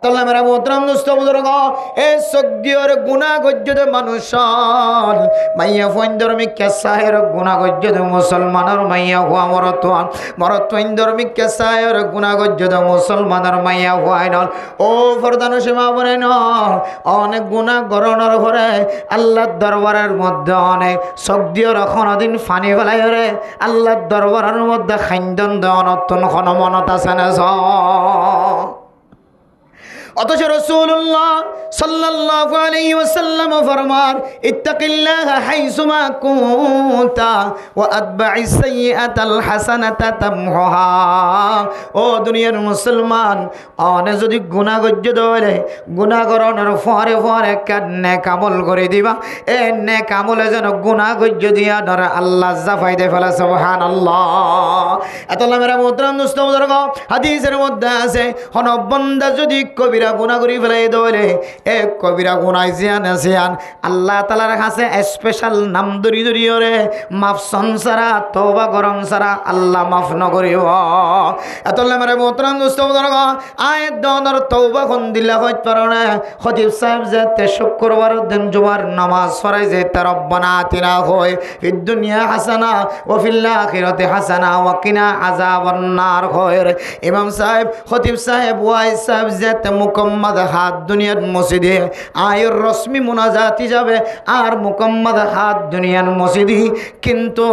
তাহলে মেরা মোহতরম দোস্ত বুজুর্গ এ সগদিয়র গুনাহ গজ্জতে মানুষন মাইয়া ফইন ধর্মিক কেসাহের গুনাহ গজ্জতে মুসলমানের মাইয়া হুয়া মরতওয়ান মরতওয়ান ধর্মিক কেসাহের গুনাহ গজ্জতে মুসলমানের মাইয়া হুয়াই নল ও ফরদানো সীমা বনে নল অনেক গুনাহ গরণের ঘরে আল্লাহর দরবারের মধ্যে অনেক সগদিয়র কোনদিন ফানি ফেলাই রে আল্লাহর দরবারের মধ্যে খাইন্দন দেওয়ান অত্যন কোন মনত আছে না অথচ রাসূলুল্লাহ সাল্লাল্লাহু আলাইহি ওয়াসাল্লাম ফরমান ইত্তাকিল্লাহা হাইসুমা কুনতা ওয়া আতবা'ইস সাইয়্যাতাল হাসানাতা তামহুহা। ও দুনিয়ার মুসলমান অনে যদি গুনাহ গজ্জ দলে গুনাহ করনের পরে পরে নেক আমল করে দিবা এ নেক আমলে যেন গুনাহ গজ্জ দিয়া ধরে আল্লাহ জাফাই দে ফেলা সুবহানাল্লাহ। এতলা মেরা মুহতারাম দোস্ত বুজুর্গ হাদিসের মধ্যে আছে হন বান্দা যদি কবিরা গুনাহ করি ফেলাই দলে এক কবিরা গুনাহ জিয়ান আল্লাহ তাআলার কাছে স্পেশাল নাম ধরি রে মাফ সংসারা তওবা করং সারা আল্লাহ মাফ ন করিব। এতলে মেরে মোহতরম দোস্ত বুজুর্গ আয়াত দনর তওবা কোন দিলা হইত পারনে খতিব সাহেব যে তে শুক্রবার দিন জুমার নামাজ পড়াই যে রব্বানা আতিনা হয় ফিদ দুনিয়া হাসানা ওয়া ফিল আখিরাতি হাসানা ওয়া কিনা আযাবান নার হয়। ইমাম সাহেব খতিব সাহেব ওয়াইজ সাহেব যে তে মুকম্মদ হাত দুনিয়ার মসজিদে আয়ের রসমি মুনাজাতি যাবে আর মুকম্মদ হাত দুনিয়ার মসজিদে কিন্তু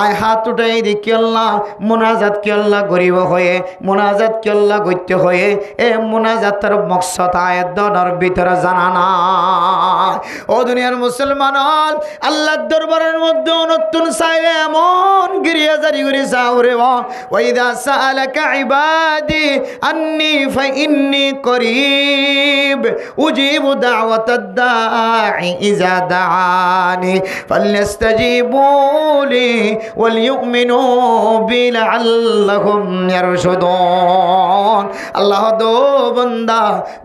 আয় হাত উঠাই দেখি আল্লাহ মুনাজাত কি আল্লাহ গরিব হয়ে মুনাজাত কি আল্লাহ গত্য হয়ে এ মুনাজাতের মকসদ আয়াত দনের ভিতরে জানা না। ও দুনিয়ার মুসলমান আল্লাহর দরবারের মধ্যে নতুন চাইলে এমন গিরিয়া জারি করে যাওরে ওয়াইদা সাআলাকা ইবাদি আন্নী ফাইন্নী করিব উজিবু দাওয়াতাদ দাঈ ইযা দাআনি ফালইস্তাজিবু লি ওয়াল ইউমিনু বি লাআল্লাহুম ইয়ারশুদুন। আল্লাহ দো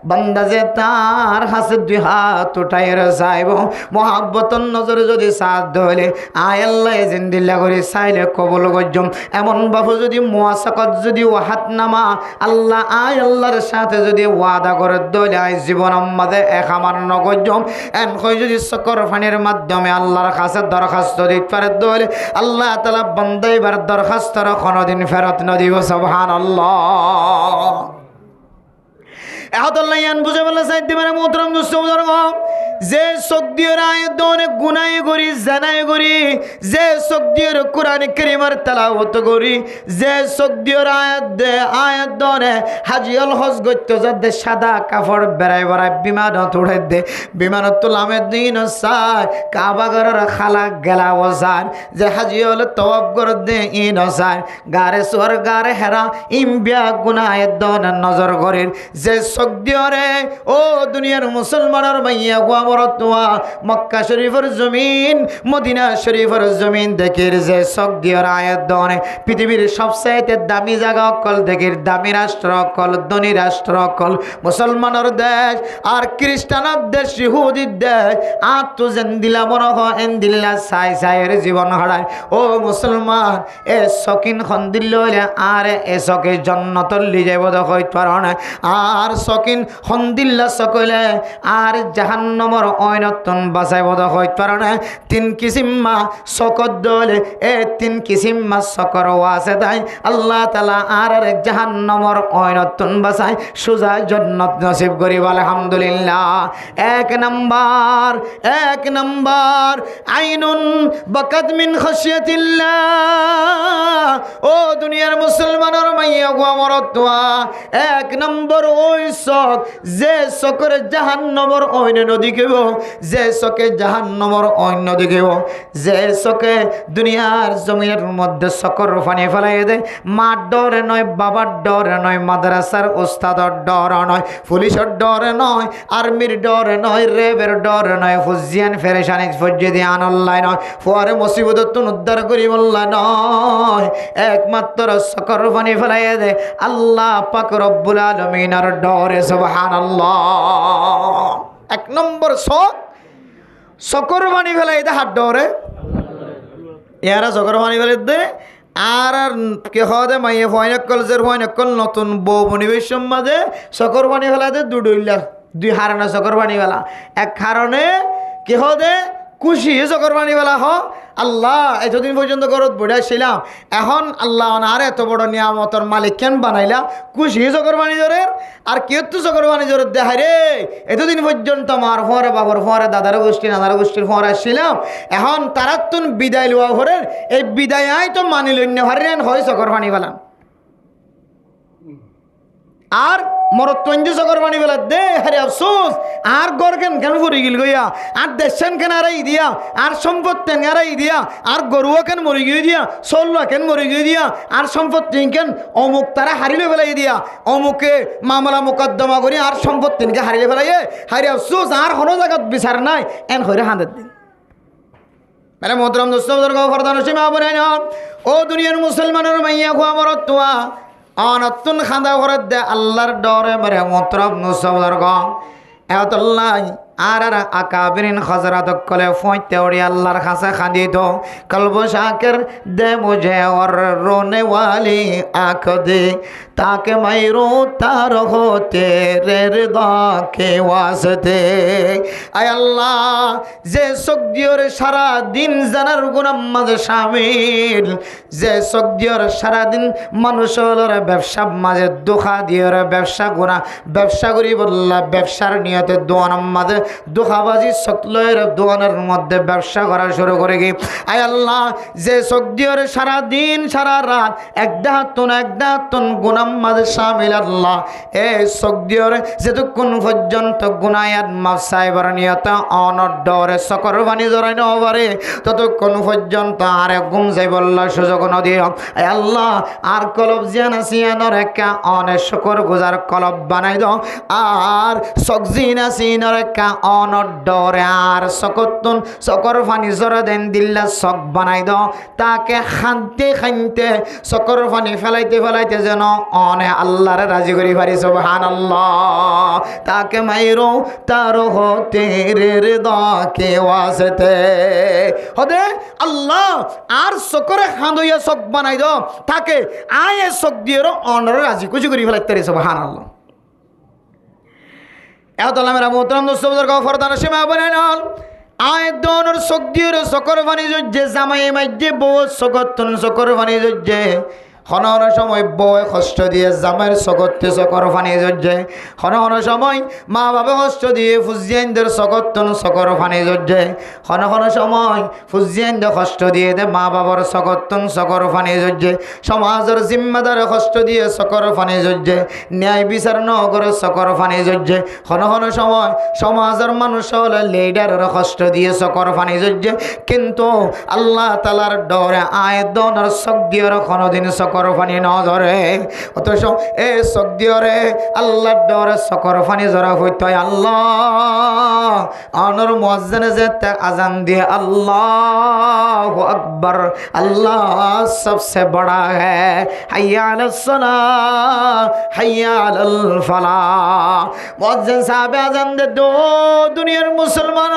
বান্দা যে তার হাতে দুই হাত উঠাইয়া যাইব মহাব্বতন নজর যদি সাথ ধরে আয় আল্লাহ জিন্দিল্লা করে চাইলে কবুল গজ্জম এমন বাবু যদি মুয়াসাকাত যদি ওয়াহাত নামা আল্লাহ আয় আল্লাহর সাথে যদি ওয়াদা করে দলে আয় জীবন আমাদের এক আমার নগজ্জম এন কই যদি সকর ফানির মাধ্যমে আল্লাহর কাছে দরখাস্ত দিতে পারে দলে আল্লাহ তাআলা বান্দা এবার দরখাস্তর কোনদিন ফেরত ন দিব সুবহানাল্লাহ। এহতল্লায়ান বুঝে বলা সাইতে মানে মোহতরম দোস্ত বুজুর্গ যে সগদিয়র আয়াত অনেক গুনাহ করি জানাই করি যে সগদিয়র কোরআন কারীমের তেলাওয়াত করি যে সগদিয়র আয়াত দনে হাজিয়াল হজ গত্য যাতে সাদা কাপড় বেড়াই বেড়াই বিমানত উঠে দে বিমানত তুলামের দিন সার কাবাগরের খালা গেলা ওসার যে হাজিয়াল তওয়াব করে দে ইন সার গারে সোর গারে হেরা ইমবিয়া গুনাহ আয়াত দনে নজর করেন যে সগদিয়রে ও দুনিয়ার মুসলমানের মাইয়া গুয়া মরতওয়া মক্কা শরীফের জমিন মদিনা শরীফের জমিন দেখের যে সগদিয়র আয়াত দনে পৃথিবীর সবচাইতে দামি জায়গা অকল দেখের দামি রাষ্ট্র অকল ধনী রাষ্ট্র অকল মুসলমানের দেশ আর খ্রিস্টানের দেশ ইহুদির দেশ আর তো যেন দিলা মনে হয় এন দিল্লা সাই সাইয়ের জীবন হারায়। ও মুসলমান এ সকিন খন দিল আর এ সকে জন্নতর লিজে বোধ হইতে পারো না আর সকিন হন্দিল্লা সকলে আর জাহান্নামের অয়নতন বাঁচাই বোধ হইতে পারে না। তিন কিসিমা সকর দলে এ তিন কিসিমা সকর আছে তাই আল্লাহ তাআলা আর জাহান্নামের অয়নতন বাঁচাই সুজা জান্নাত নসিব করিব আলহামদুলিল্লাহ। এক নাম্বার আইনুন বাকাত মিন খাশিয়াতিল্লাহ। ও দুনিয়ার মুসলমানের মাইয়া গো মরতওয়া এক নম্বর ওই চক যে চকের জাহান্নামের অন্য নদী কেব যে চকে জাহান্নামের অন্য দিকেব যে চকে দুনিয়ার জমিনের মধ্যে চকর ফানি ফেলাই দেয় মার ডরে নয় বাবার ডরে নয় মাদ্রাসার ওস্তাদের ডর নয় পুলিশের ডরে নয় আর্মির ডরে নয় রেবের ডরে নয় ফুজিয়ান ফেরেশানি ফজ্জিদি আনল্লাহ নয় পরে মুসিবত উদ্ধার করি বললা নয় একমাত্র চকর ফানি ফেলাই দেয় আল্লাহ পাক রব্বুল আলামিনের ডরে সুবহানাল্লাহ। এক নম্বর চকর বানি ফেলাই দে হাত ডরে এরা চকর বানি ফেলাই দে আর কে হদে মাইয়ে ফয়নকল জের ফয়নকল নতুন বউ বনিবেশম মাঝে চকর পানি ফেলাতে দুডইলা দুই হারানো চকর পানি ফেলা এক কারণে কে হদে খুশি চকর পানি ফেলা হ আল্লাহ এতদিন পর্যন্ত গরত বড়াইছিলাম এখন আল্লাহ আর এত বড় নিয়ামতর মালিক কেন বানাইলা খুশি চকর পানি জোরের আর কেউ তো চকর পানি জোরের দেখায় রে এতদিন পর্যন্ত আমার ফোয়ারে বাবর ফোয়ারে দাদার গোষ্ঠী নাদার গোষ্ঠীর ফোয়ারে আসছিলাম এখন তারাতুন বিদায় লওয়া ভরের এই বিদায় আয় তো মানি লন্য হারিয়ান হয় চকর পানি ফেলাম আর মরত্বঞ্জি চকর পানি ফেলা দে হারে আফসোস আর গড় কেন ফুরি গিল গইয়া আর দেশেন কেন আরাই দিয়া আর সম্পদ কেন আরাই দিয়া আর গরুয়া কেন মরি গিয়ে দিয়া চল্লা কেন মরি গিয়ে দিয়া আর সম্পদ কেন অমুক তারা হারিলে ফেলাই দিয়া অমুকে মামলা মোকদ্দমা করি আর সম্পদ তিনকে হারিলে ফেলাইয়ে হারে আফসোস আর কোনো জায়গাত বিচার নাই এন হইরে হাঁদের দিন মানে মোহতরম দোস্তর ফরদান সীমা বলে ও দুনিয়ার মুসলমানের মাইয়া খোয়া মরত্তুয়া অনতুন খান্দা ঘরত দে আল্লাহর ডরে মরে মোহতরম দোস্তর এতল্লাহ আর আকাবিরিন হজরত কলে ফোঁতে ওড়ি আল্লাহর কাছে খাঁদি তো কলব শাকের দে মুঝে और रोने वाली आँख दे ताकि मैं रोता रहो तेरे रिदा के वास्ते आय अल्लाह যে সগদিয়র সারা দিন জানার গুনাহ মাঝে শামিল যে সগদিয়র সারা দিন মানুষের ব্যবসা মাঝে দুঃখা দিয়র ব্যবসা গুনাহ ব্যবসা করি বললা ব্যবসার নিয়তে দোয়ান মাঝে দুঃখাবাজি সকলের দোয়ানের মধ্যে ব্যবসা করা শুরু করে গিয়ে আয় আল্লাহ যে সগদিয়র সারা দিন সারা রাত একদাহতন গুনাম মাঝে শামিল আল্লাহ এই সগদিয়র যেতক্ষণ পর্যন্ত গুনায়াত মাফ সাইবার নিয়ত অনর ডরে সকর বাণী জড়াই নবারে ততক্ষণ পর্যন্ত আর ঘুম যাই বললা সুযোগ নদিও আয় আল্লাহ আর কলব জিয়ান আসিয়ানর একা অনেক শুকর গুজার কলব বানাই দাও আর সগজিন আসিনর একা অনর ডরে আর সকতুন সকর ফানি জরা দেন দিল্লা সক বানাই দাও তাকে খানতে সকর ফানি ফেলাইতে যেন অনে আল্লাহরে রাজি করি পারি সুবহানাল্লাহ তাকে মাইরো তারো হতে রে দাকে ওয়াসতে হদে আল্লাহ আর সকরে খান্দইয়া সক বানাই দাও তাকে আয়ে সক দিয়ে অনর রাজি কুচি করি ফেলাইতে রে সুবহানাল্লাহ এতলা মেরা মোহতরম দোস্তর ফরদান সীমা বলেন আয় দনর সগদিয়র সকর বাণী যে জামাই মাইজে বউ সকতন সকর বাণী যে হন সময় বউয়ে কষ্ট দিয়ে জামাইয়ের সকতে সকর ফানি জর্জে হন সময় মা বাবা কষ্ট দিয়ে ফুজিয়ানদের সকতন সকর ফানি জর্জে হন সময় ফুজিয়ানদের কষ্ট দিয়ে দে মা বাবার সকতন সকর ফানি জর্জে সমাজের জিম্মাদার কষ্ট দিয়ে সকর ফানি জর্জে ন্যায় বিচার নগরের সকর ফানি জর্জে হন সময় সমাজের মানুষ হলে লিডারের কষ্ট দিয়ে সকর ফানি জর্জে কিন্তু আল্লাহ তালার ডরে আয় দনর সগদিয়র কোনোদিন সকর ফানি নজরে অথচ এ সগদিয়রে আল্লাহর ডরে সকর ফানি জরা হইতো আল্লাহ অনর মুয়াজ্জিনে যেতে আজান দিয়ে আল্লাহু আকবার আল্লাহ सबसे बड़ा है हय्या अलस सलाह हय्या अलल फलाह मुअज्जिन साहब आजान दे दो दुनियार मुसलमान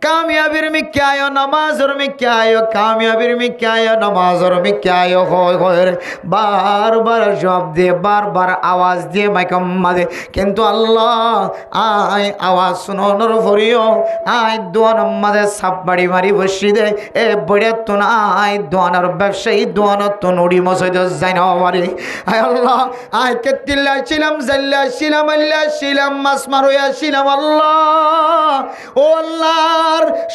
कामयाबीर में क्या आयो नमाजर में क्या आयो कामयाबीर में क्या आयो नमाजर में क्या आयो हो बार बार जवाब दे बार बार आवाज दे माइकम्मा दे किंतु अल्लाह आय आवाज सुनो नर फरियो आय दुआन मदे सब बड़ी मारी बशी दे ए बड़े तुन आय दुआनर व्यवसायी दुआन तो नोड़ी मसजिद जाइन हवारी आय अल्लाह आय केतिल्ला शिलम जल्ला शिलम अल्लाह शिलम मसमारो या शिलम अल्लाह ओ अल्लाह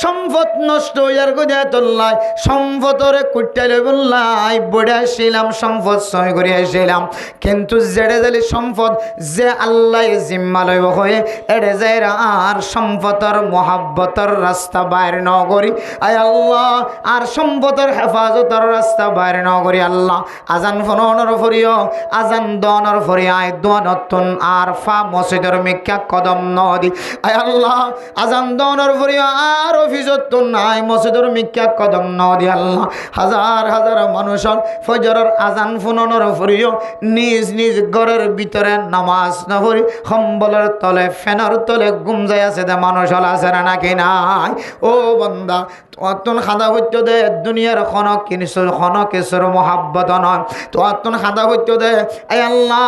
সম্পদ নষ্ট হইয়ার গুদাতুল্লাহ সম্পদরে কুটাইলে বললাই বড়াইছিলাম সম্পদ সয় করে আসিলাম কিন্তু জেড়ে দিলে সম্পদ যে আল্লাহ জিম্মা লইব হয়ে এড়ে যায় আর সম্পদর মহাব্বতর রাস্তা বাইর ন করি আয় আল্লাহ আর সম্পদর হেফাজতর রাস্তা বাইর ন করি আল্লাহ আজান ফোনর ফরিও আজান দনর ফরি আয় দনতুন আর ফা মসজিদের মিক্কা কদম নদি আয় আল্লাহ আজান দনর ফরিও আর অফিসত তো নাই মসজিদের মিক্কা কদম নদি আল্লাহ হাজার হাজার মানুষের ফজরের আজান ফোনর ফরিও নিজ নিজ ঘরের ভিতরে নামাজ না পড়ি কম্বলের তলে ফ্যানের তলে ঘুম যায় আছে দে মানুষ আছে না নাকি নাই ও বান্দা অতন খাদা হইতে দে দুনিয়ার কিছুর মহাব্বত নয় তো অতন খাদা হইতে দে আই আল্লাহ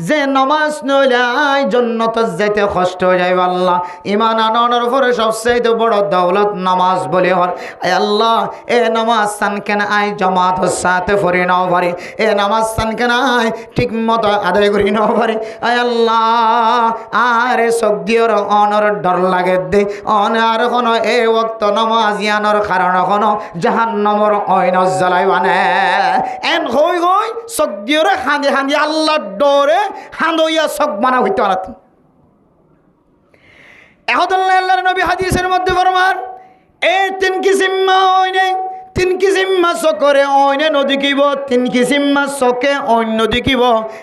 যে নামাজ নইলাই জন্নত যাইতে কষ্ট হয়ে যাইব আল্লাহ ইমান আনানোর পরে সবচেয়ে বড় দৌলত নামাজ বলে হর আই আল্লাহ এ নামাজ সান কেন আই জামাত সাথে পড়ি নাও পারি এ নামাজ সান কেন আই ঠিক মতো আদায় করি নাও পারি আই আল্লাহ আরে সবদিওর অনর ডর লাগে দে অনার কোনো এ ওয়াক্ত নামাজ ইয়ানোর কারণ কোনো জাহান্নামর অইন জ্বালাইবানে এন হই হই সবদিওরে হাঁদি হাঁদি আল্লাহর ডরে হাঁদইয়া সব মানা হইতে পারত এহদুল্লাহ আল্লাহর নবী হাদিসের মধ্যে ফরমান এই তিন কিসিম মা হইনে তিন কিসিম মাছ করে অইনে নদী কিব তিন কিসিম মাছ চকে অন্য দিকিব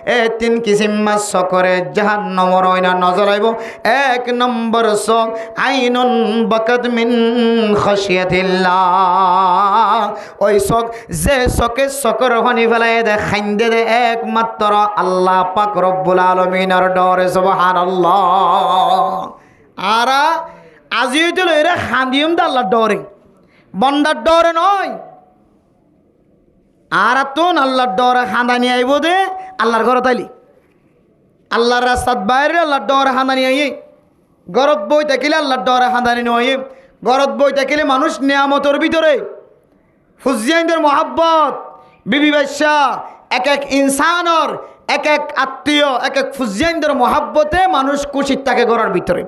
এ তিন কিসিম মাছ করে জাহান্নামর অইনা নজরাইব এক নম্বর চক আইনুন বাকাত মিন খাশিয়াতিল্লাহ ওই চক যে চকে চকর পানি ফেলাই দে খাইন্দে দে একমাত্র আল্লাহ পাক রব্বুল আলামিনের ডরে সুবহানাল্লাহ আরা আজিও তো লইরা খান্দিম দা আল্লাহর ডরে বন্দার ডরে নয় আর তুন আল্লাহর ডরে হাঁদানি আইব দে আল্লাহর ঘর তাইলি আল্লাহর রাস্তার বাইরে আল্লাহর ডরে হাঁদানি আই গরত বই থাকিলে আল্লাহর ডরে হাঁদানি নয় গরত বই থাকিলে মানুষ নিয়ামতর ভিতরে ফুজিয়াইনদের মহাব্বত বিবি বাদশা এক এক ইনসানর এক এক আত্মীয় এক এক ফুজিয়াইনদের মহাব্বতে মানুষ খুশি থাকে ঘরের ভিতরে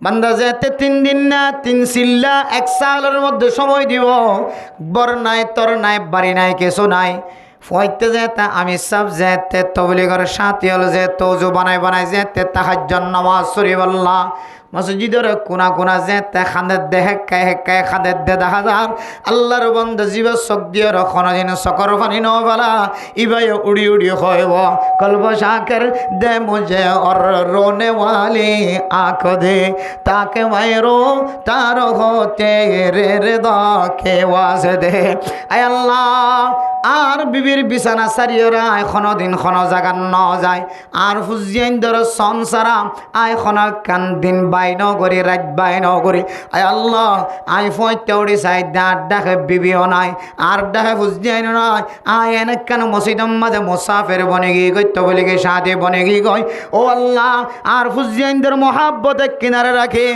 বান্দা যেতে 3 দিন না 3 সিল্লা 1 সালের মধ্যে সময় দিব বর নাই তোর নাই বাড়ি নাই কিছু নাই ফয়তে যেতে আমি সব যেতে তবলিগের সাথী হল যে তওজু বানাই যেতে তাহাজ্জুদ নামাজ শরীফাল্লাহ মসজিদের কোনা কোনা যেতে খান্দের দে হেক্কায় খান্দের দে দেখা যার আল্লাহর বন্ধ জীব চক দিয়ে রখন যেন চকর পানি নবেলা ইবাই উড়ি উড়ি হইব কলব শাকের দে মুঝে অর রোনে ওয়ালি আঁখ দে তাকে মায়েরো তার হতে রে রে দকে ওয়াজ দে আয় আল্লাহ আর বিবির বিছানা সারিয়রা এখনো দিন খন জায়গা ন যায় আর ফুজিয়াইন্দর সংসারা আইখন কান দিন বাইন করি রাত বাইন করি আয় আল্লাহ আই ফয়তেউড়ি চাই দাঁত ডাকে বিবিও নাই আর ডাকে ফুজিয়াইন নাই আয় এনে কেন মসজিদম মাঝে মুসাফের বনে গিয়ে গইত বলে গিয়ে সাথে বনে গিয়ে গই ও আল্লাহ আর ফুজিয়াইন্দর মহাব্বতে কিনারে রাখি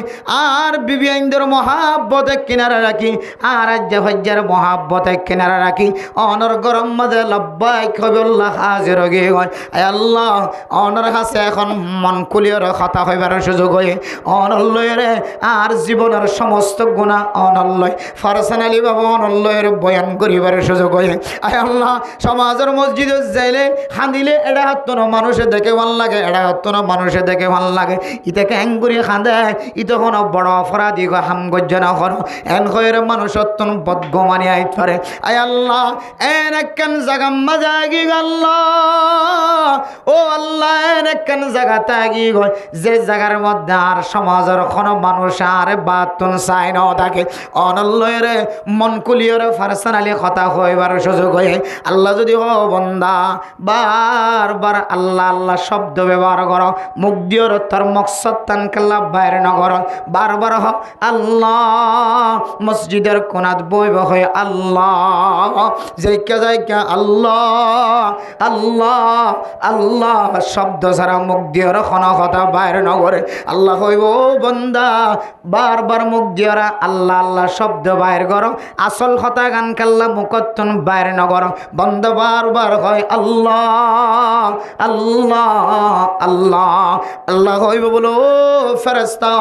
আর বিবিয়াইন্দর মহাব্বতে কিনারে রাখি আর আজ্জা মহাব্বতে কিনারে রাখি অনর গরম মাঝে লব্বাইক হবিল্লাহ হাজির গিয়ে গয় আয় আল্লাহ অনর হাসে এখন মন কুলিয়র কথা হইবার সুযোগ হয়ে অনল্লয়রে আর জীবনের সমস্ত গুণা অনল্লয় ফারসানালি বাবা অনল্লয়ের বয়ান করিবার সুযোগ হয়ে আয় আল্লাহ সমাজের মসজিদে যাইলে খান্দিলে এড়া হাত্তন মানুষে দেখে ভাল লাগে এড়া হাত্তন মানুষে দেখে ভাল লাগে ইতে ক্যাং করি খাঁদে ইতে কোনো বড় অপরাধী হাম গজ্জনা কর এন হয়ের মানুষ অত্যন বদগমানি আইত পারে আয় আল্লাহ এন একখান জায়গা মাজাগি আল্লাহ ও আল্লাহ এন একখান জায়গা তাগি গয় যে জায়গার মধ্যে আর সমাজের কোনো মানুষ আর বাতুন চাই ন থাকে অনল্লয়রে মন কুলিয়রে ফারসানালি কথা হইবার সুযোগ হয়ে আল্লাহ যদি হ বন্দা বারবার আল্লাহ আল্লাহ শব্দ ব্যবহার করো মুখ দিয়ে তোর মকসদ তান কাল্লা বাইরে নগর বারবার হ আল্লাহ মসজিদের কোনাত বইব হয়ে আল্লাহ যাইকা যাইকা আল্লাহ আল্লাহ আল্লাহ শব্দ ছাড়া মুখ দিয়ে কোনো কথা বাইরে নগরে আল্লাহ হইব বন্দা বারবার মুখ দিয়ে আল্লাহ আল্লাহ শব্দ বাইর করো আসল কথা গান কাল্লা মুখতন বাইরে নগর বন্ধ বারবার হয় আল্লাহ আল্লাহ আল্লাহ আল্লাহ হইব বলো ফেরেশতা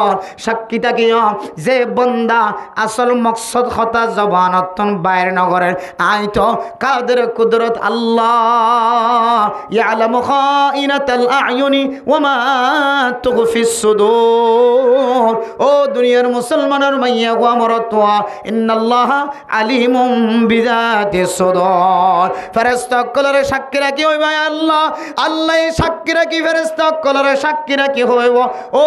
সাক্ষী থাকিও যে বন্দা আসল মকসদ কথা জবানতন বাইরে নগরের আই তো কাদের কুদরত আল্লাহ ইয়ালামু খাইনাতাল আয়ুনি ওয়া মা তুখফিস সুদূর ও দুনিয়ার মুসলমানের মাইয়া গো আমরতওয়া ইন্নাল্লাহা আলিমুম বিযাতিস সুদূর ফেরেশতা কলরে সাক্ষী রাখি হইবা আল্লাহ আল্লাহ সাক্ষী রাখি ফেরেশতা কলরে সাক্ষী রাখি হইব ও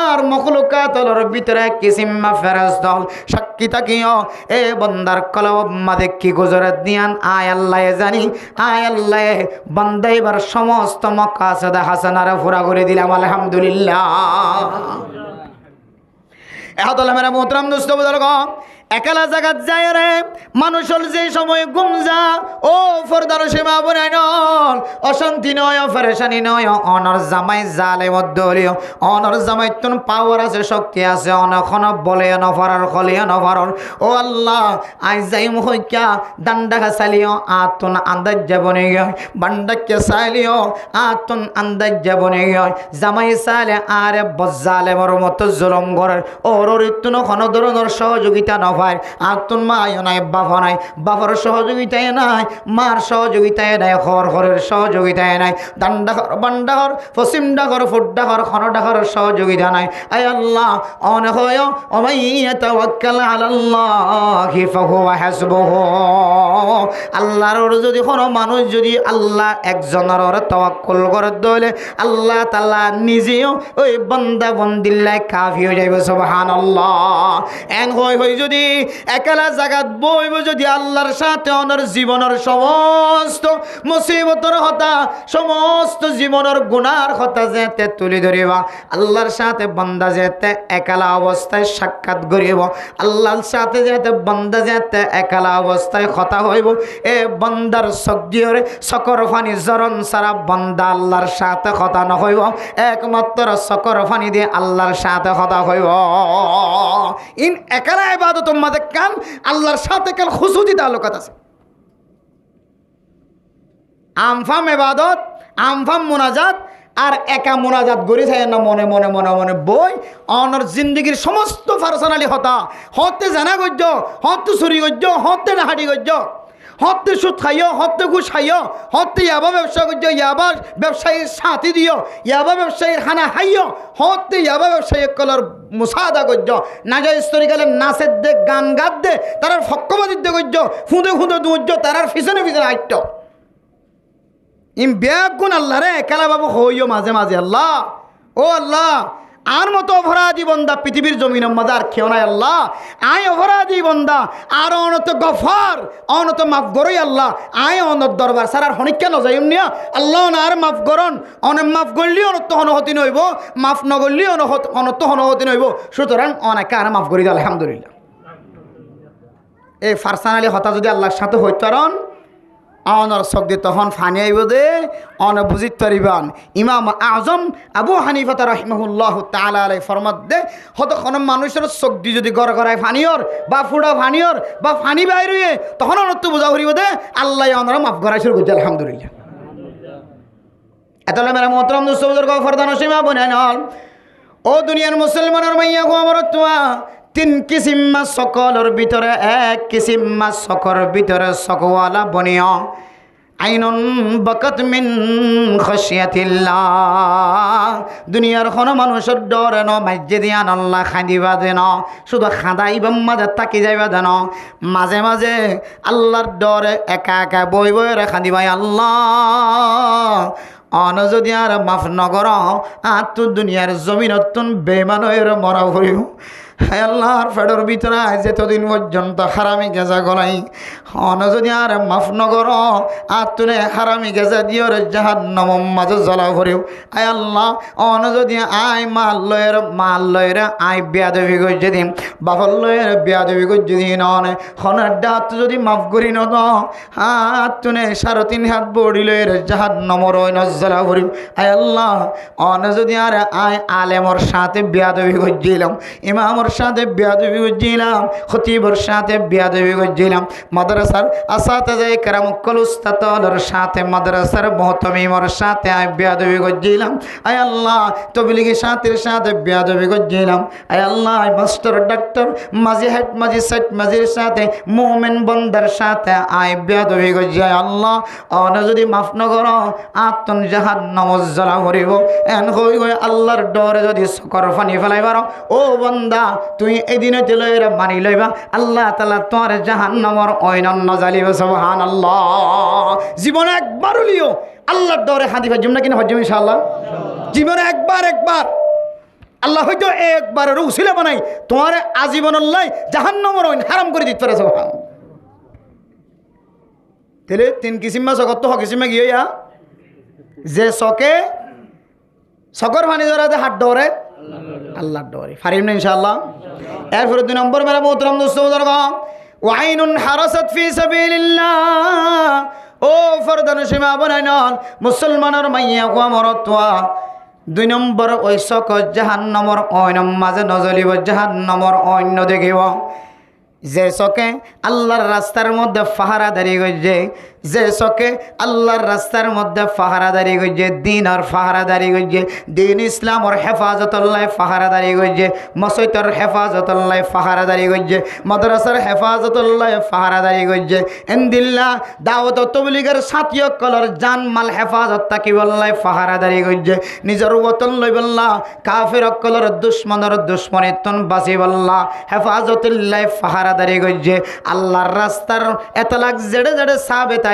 আর মখলুকাতর ভিতরে কিসিমা ফেরেশতা সাক্ষী থাকিও এ বন্দার কলব মাদে কি গুজরাত দিয়ান আয় আল্লাহ জানি আয় আল্লাহ বান্দা এবার সমস্ত মাকাসিদ হাসানারে পুরা করে দিলাম আলহামদুলিল্লাহ এহতলা মেরা মোহতরম দোস্ত বুজুর্গ একালা জাগাত যায় রে মানুষের যে সময় গুম যা ও ফরদার সীমা বনাই নল অশান্তি নয় ফেরেশানি নয় অনর জামাই জালে মধ্যলিও অনর জামাই তুন পাওয়ার আছে শক্তি আছে অনখন বলে নফরার খলিয়া নফরার ও আল্লাহ আই যাই মুখা ডান্ডা চালিও আতুন আন্দাজ যাবনে গয় বান্ডাকে চালিও আতুন আন্দাজ যাবনে গয় জামাই চালে আরে বজ্জালে মর মতো জুলুম করে ওর ঋতুন কোনো ধরনের সহযোগিতা নফায় আতুন মায় নাই বাবা নাই বাবার সহযোগিতায় নাই মার সহযোগিতায় নাই ঘরের সহযোগিতায় নাই ডান্ডাঘর বান্ডাঘর পশ্চিম ডাঘর ফুট ডাঘর খন ডাঘর সহযোগিতা নাই আয় আল্লাহ অনেক হয় অমাইয়াতাওয়াক্কাল আলাল্লাহি ফাহুয়া হাসবুহু আল্লাহর যদি কোনো মানুষ যদি আল্লাহ একজনের তাওয়াক্কুল করে দলে আল্লাহ তাআলা নিজেও ওই বান্দা বন্দিল্লাহ কাফি হয়ে যাইব সুবহানাল্লাহ এন হই যদি একালা জাগাত বইব যদি আল্লাহর সাথে অনর জীবনের সমস্ত মুসিবতর হতা সমস্ত জীবনের গুনার হতা যেতে তুলি ধরিবা আল্লাহর সাথে বান্দা যেতে একালা অবস্থায় সাক্ষাৎ করিব আল্লাহর সাথে যেতে বান্দা যেতে একালা অবস্থায় কথা হইব এ বান্দার সগদিয়রে সকর ফানি জরন সারা বান্দা আল্লাহর সাথে কথা নহইব একমাত্র সকর ফানি দিয়ে আল্লাহর সাথে কথা হইব ইন একালা ইবাদত মাঝে কান আল্লাহর সাথে কান খুশুতি তালুকাত আছে আমফাম ইবাদত আমফাম মুনাজাত আর একা মোনাজাত গড়ি থাকে না মনে মনে মনে মনে বই অনর জিন্দগির সমস্ত পার্সোনালি হতা হতে জানা গজ্য হতে চুরি গজ্য হতে ডাহাটি গজ্য হতে সুদ খাইও হতে ঘুষ খাইও হতে ইয়াবা ব্যবসা করছো ইয়াবার ব্যবসায়ীর সাথী দিও ইয়াবা ব্যবসায়ীর খানা খাইও হতে ইয়াবা ব্যবসায়ী কলর মুসাদা করছ না যায় স্তরি গেলে নাচের দে গান গাত দে তার ফক্কবাদিত্য করছ ফুঁদে ফুঁদে দুর্য তার পিছনে পিছনে আইট ইম ব্যাগুন আল্লাহ রে একালা বাবু হইও মাঝে মাঝে আল্লাহ ও আল্লাহ আর মতো অপরাধী বন্দা পৃথিবীর জমিনের মধ্যে আর কেউ নাই আল্লাহ আয় অপরাধী বন্দা আর অনত গফার অনত মাফ করই আল্লাহ আয় অনত দরবার সার আর হনিকা নজাইম নিয়া আল্লাহ না আর মাফ করন অনেক মাফ করলি অনত হনহতি নইব মাফ নগরলি অনত হনহতি নইব সুতরাং অনেকে আর মাফ করি দাও আলহামদুলিল্লাহ এই পার্সোনালি হতা যদি আল্লাহর সাথে হইতারন অনর শব্দে তখন ফানি আইব দে অন বুঝিত পারিবান ইমাম আজম আবু হানিফা রাহিমাহুল্লাহ তাআলা আলাইহি ফরমাত দে হতক্ষণ মানুষের শক্তি যদি গড় গড়ায় ফানিয়র বা ফুড়া ফানিয়র বা ফানি বাইর হয়ে তখন অনর্থ বোঝা করিব দে আল্লাহ অনরা মাফ করাই শুরু করছে আলহামদুলিল্লাহ এতলে মেরা মোহতরম দোস্ত বুজুর্গ ফরদান সীমা বনান ও দুনিয়ার মুসলমানের মাইয়া গো আমার তোয়া তিন কিসিম মাছ সকলের ভিতরে এক কিসিম মাছ সকর ভিতরে সকওয়ালা বনিয়া আইনুন বাকাত মিন খাশিয়াতিল্লাহ দুনিয়ার কোন মানুষের ডরে ন মাইজে দিয়া আল্লাহ খাঁদিবা দেন শুধু খাঁদাইবা মাঝে তাকি যাইবা দেন মাঝে মাঝে আল্লাহর ডরে একা একা বই বই রে খাঁদিবাই আল্লাহ অন যদি আর মাফ নগর আর তো দুনিয়ার জমিনত বেমান হয়ে মরা ভরিব হ্যাঁ আল্লাহর ফেডর ভিতরে যেতদিন পর্যন্ত হারামি গেজা গলাই অন যদি আর মাফ নগর আর তুলে হারামি গেজা দিও রে জাহান্নাম মাঝে জ্বলা ভরিও আয় আল্লাহ অন যদি আয় মাল লয়ের আয় বেয়াদবি গজ্জে দিন বাফল লয়ের বেয়াদবি গজ্জে দিন অনে হনের ডাত যদি মাফ করি ন হাত তুলে 3.5 হাত বড়ি লয়ের জাহান্নামর জ্বলা ভরিও আয় আল্লাহ অন যদি আর আয় আলেমর সাথে বেয়াদবি গজ্জিলাম ইমামর সাথে বেয়াদবি গজ্জিলাম খতিবর সাথে বেয়াদবি গজ্জিলাম মাদ্রাসার আসাতায়ে কেরাম কল উস্তাদর সাথে মাদ্রাসার মুহতামিমর সাথে আয় বেয়াদবি গজ্জিলাম আয় আল্লাহ তবলিগি সাথীর সাথে বেয়াদবি গজ্জিলাম আয় আল্লাহ মাস্টার ডাক্তার মাঝি হেড মাঝি সেট মাঝির সাথে মুমিন বন্দার সাথে আয় বেয়াদবি গজ্জায় আল্লাহ অন যদি মাফ ন করো আত্মন জাহান্নাম জ্বালা ভরিব এন হই গই আল্লাহর ডরে যদি সকর ফানি ফেলাইবার ও বন্দা তুই এদিনে লইরা মানি লইবা আল্লাহ তাআলা তোর জাহান্নামর অনন্য জ্বালিব সুবহানাল্লাহ জীবনে একবার হলিও আল্লাহর ডরে হাদিফা জুমনা কিনা হজ্জম ইনশাআল্লাহ জীবনে একবার আল্লাহ হয়তো একবারের উসিলা বানাই তোমার আজীবন আল্লাহ জাহান্নামর হারাম করে দিতে পারে সুবহানাল্লাহ তেলে 3 কিসিম মা জগত হ কিসিমে গিয়া যে সকে সকর ফানি ধরাতে হাত ডরে আল্লাহর ডরে ফারিম না ইনশাআল্লাহ এরপরে 2 নম্বর মেরা মোহতরম দোস্ত বুজুর্গ ওয়াইনুন হারাসাত ফি সাবিলিল্লাহ ও ফরদান সীমা বনাইনন মুসলমানের মাইয়া কোয়া মরতোয়া 2 নম্বর ওই সক জাহান্নামর অইনম মাঝে নজলিব জাহান্নামর অন্য দেখিব যে চকে আল্লাহর রাস্তার মধ্যে পাহারাদারি করছে যে চকে আল্লাহর রাস্তার মধ্যে পাহারাদারি করছে দিনের পাহারাদারি করছে দিন ইসলামর হেফাজতুল্লাহ পাহারাদারি করছে মসজিদের হেফাজতুল্লাহ পাহারাদারি করছে মাদ্রাসার হেফাজতুল্লাহ পাহারাদারি করছে ইনদিল্লাহ দাওয়াত তবলিগের সাথীয় কলর জান মাল হেফাজত তাকিবল্লাহ পাহারাদারি করছে নিজের ওতন লইবল্লাহ কাফির কলর দুশমনের দুশমনিতন বাঁচিবল্লাহ হেফাজতুল্লাহ পাহারাদারি করছে আল্লাহর রাস্তার এত লাখ জেড়ে জেড়ে সাবেতা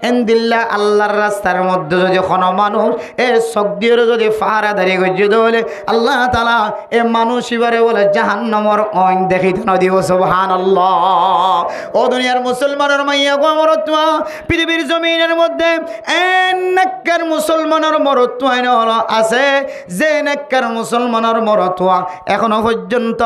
এনদিল্লা আল্লাহর রাস্তার মধ্যে যদি কোনো মানুষ শক্তির যদি পাহারাদারি করছে তাহলে আল্লাহ তাআলা মানুষ এবারে বলে জাহান্নামের অইন দেখিতে না দিব সুবহানাল্লাহ ও দুনিয়ার মুসলমানের মাইয়া গো মরত্ব পৃথিবীর জমিনের মধ্যে নেককার মুসলমানের মরত্ব হলো আছে যে নেককার মুসলমানের মরত্ব এখনো পর্যন্ত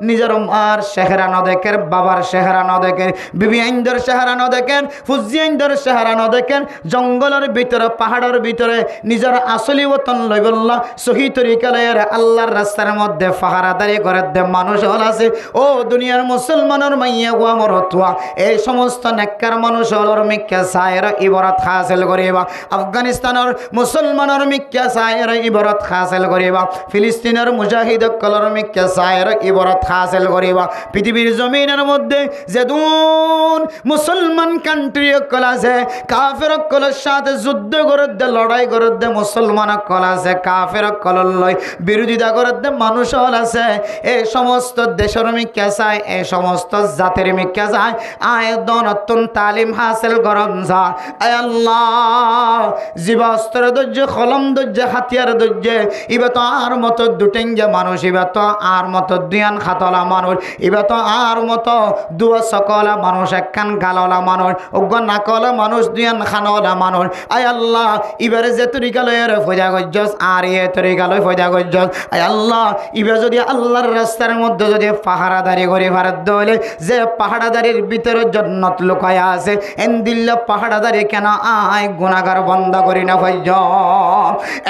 নিজের মার চেহারা না দেখেন বাবার চেহারা না দেখেন বিবি আইনদের চেহারা না দেখেন ফুজি আইনদের চেহারা না দেখেন জঙ্গলের ভিতরে পাহাড়ের ভিতরে নিজের আসলি ওতন লইবল্লা সহি তরিকা লয়ের আল্লাহর রাস্তার মধ্যে পাহারাদারি করে দে মানুষ হল আছে ও দুনিয়ার মুসলমানের মাইয়া গোয়া মরতুয়া এই সমস্ত নেককার মানুষ হলর মিক্কা সায়ের ইবারত হাসিল করিবা আফগানিস্তানের মুসলমানের মিক্কা সায়ের ইবারত হাসিল করিবা ফিলিস্তিনের মুজাহিদ কলর মিক্কা সায়ের ইবারত হাসিল করিবা পৃথিবীর জমিনের মধ্যে যেদুন মুসলমান কান্ট্রি কল আছে কাফের কলের সাথে যুদ্ধ করে দে লড়াই করে দে মুসলমান কল আছে কাফের কলর লয় বিরোধিতা করে দে মানুষ হল আছে এই সমস্ত দেশের মিক্কা চায় এই সমস্ত জাতির মিক্কা চায় আয় দনতুন তালিম হাসিল করন যা আয় আল্লাহ জীবাস্ত্র দজ্জে কলম দজ্জে হাতিয়ার দজ্জে ইবা তো আর মতো দুটেঙ্গে মানুষ ইবা তো আর মতো দুয়ান খাতলা মানুষ ইবা তো আর মতো দুয়া সকলা মানুষ একখান গাললা মানুষ অজ্ঞ নাকলা মানুষ দুয়ান খানলা মানুষ আয় আল্লাহ ইবারে যে তরিকা লয়ের ফয়দা গজ্জস আর এ তরিকা লয় ফয়দা গজ্জস আয় আল্লাহ ইবা যদি আল্লাহর রাস্তার মধ্যে যদি পাহারাদারি করে ভারত দলে যে পাহারাদারির ভিতরে জন্নত লুকায়া আছে এনদিল্লা পাহারাদারি কেন আয় গুনাহগার বন্ধ করি না ফয়জ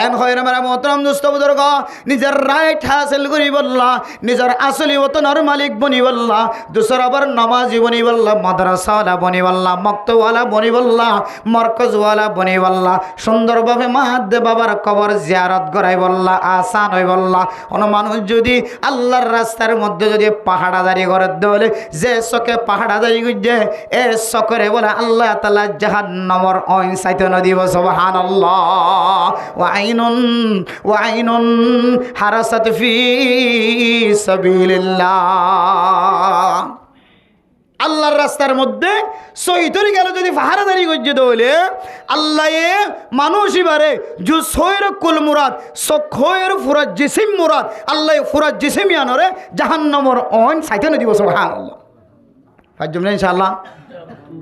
এন হয়রা মেরা মোহতরম দোস্ত বুজুর্গ নিজের রাইট হাসিল করি বললা নিজের আসলি ওতনের মালিক বনি বললা দুসর আবার নামাজি বনি বললা মাদ্রাসাওয়ালা বনি বললা মক্তওয়ালা বনি বললা মরকজওয়ালা বনি বললা সুন্দরভাবে মাহাদ্দে বাবার কবর জিয়ারত করাই বললা আসান হই বললা কোন মানুষ যদি আল্লাহর রাস্তার মধ্যে যদি পাহাড়াদারি করে দলে যে চকে পাহাড়াদারি গুজে এ চকরে বলে আল্লাহ তাআলা জাহান্নামের অইন সাইতে না দিব সুবহানাল্লাহ ওয়া আইনুন হারাসাত ফি সাবিলিল্লাহ আল্লাহর রাস্তার মধ্যে সহি তরিকা যদি পাহারাদারি করছে তাহলে আল্লাহ মানুষ এবারে যে সয়ের কুল মুরাদ সখয়ের ফুরাত জিসিম মুরাদ আল্লাহ ফুরাত জিসিম আনরে জাহান্নামের অন সাইতে না দিব সুবহানাল্লাহ ফাজ্জম না ইনশাআল্লাহ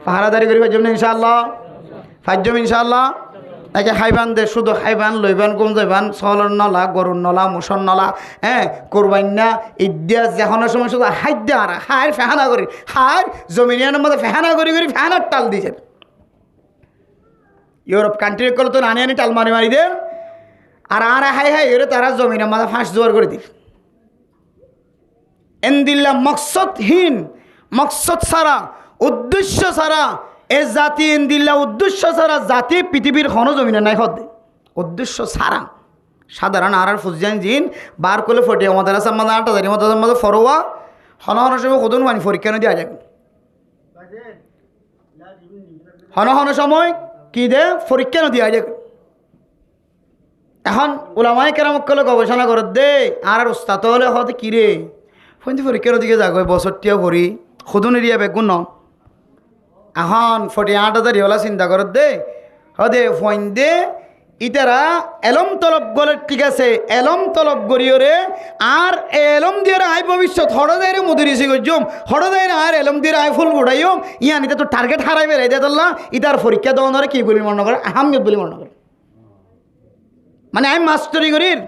পাহারাদারি করি ফাজ্জম না ইনশাআল্লাহ ফাজ্জম ইনশাআল্লাহ নাকি হাইবান দে শুধু হাইবান লইবান কম যাইবান সলর নলা গরুর নলা মুসর নলা করবাইন না ইদ্যা যেখনের সময় শুধু হাইদ্যা আর হায়ের ফেহানা করি হায়ের জমিনিয়ানের মধ্যে ফেহানা করি ফেহানার টাল দিয়েছে ইউরোপ কান্ট্রি করলে তো নানি আনি টাল মারি মারি দেন আর হাই এরে তারা জমিনের মাঝে ফাঁস জোয়ার করে দিল এনদিল্লা মকসদহীন মকসদ ছাড়া উদ্দেশ্য ছাড়া এ জাতি এনদিল্লা উদ্দেশ্য ছাড়া জাতি পৃথিবীর কোনো জমিনে নাই হদ উদ্দেশ্য ছাড়া সাধারণ আর ফুজান জিন বার করলে ফটে আমাদের আছে আমাদের 8,000 আমাদের মধ্যে ফরোয়া হন সময় কদন পানি পরীক্ষা না দেওয়া যাবে হন সময় কি দে পরীক্ষা না দেওয়া যাবে এখন ওলামায়ে কেরাম কলে গবেষণা করে দে আর উস্তাদ হলে হতে কিরে ফোন পরীক্ষার দিকে যাগো বছরটিও করি সদন এরিয়া বেগুন ন এখন 48,000 হলা চিন্তা কর দে হদে ফোন দে ইতারা এলম তলব গলে ঠিক আছে এলম তলব গড়িয়রে আর এলম দিয়ে আই ভবিষ্যৎ হড়দাইরে মুদরিসি গজম হড়দাইরে আর এলম দিয়ে আই ফুল গুড়াইম ইয়ানিতে তো টার্গেট হারাই বেড়াই দে তোল্লা ইতার পরীক্ষা দেওয়ানোর কি বলি মনে করে আহমিয়ত বলি মনে করে মানে আমি মাস্টারি করির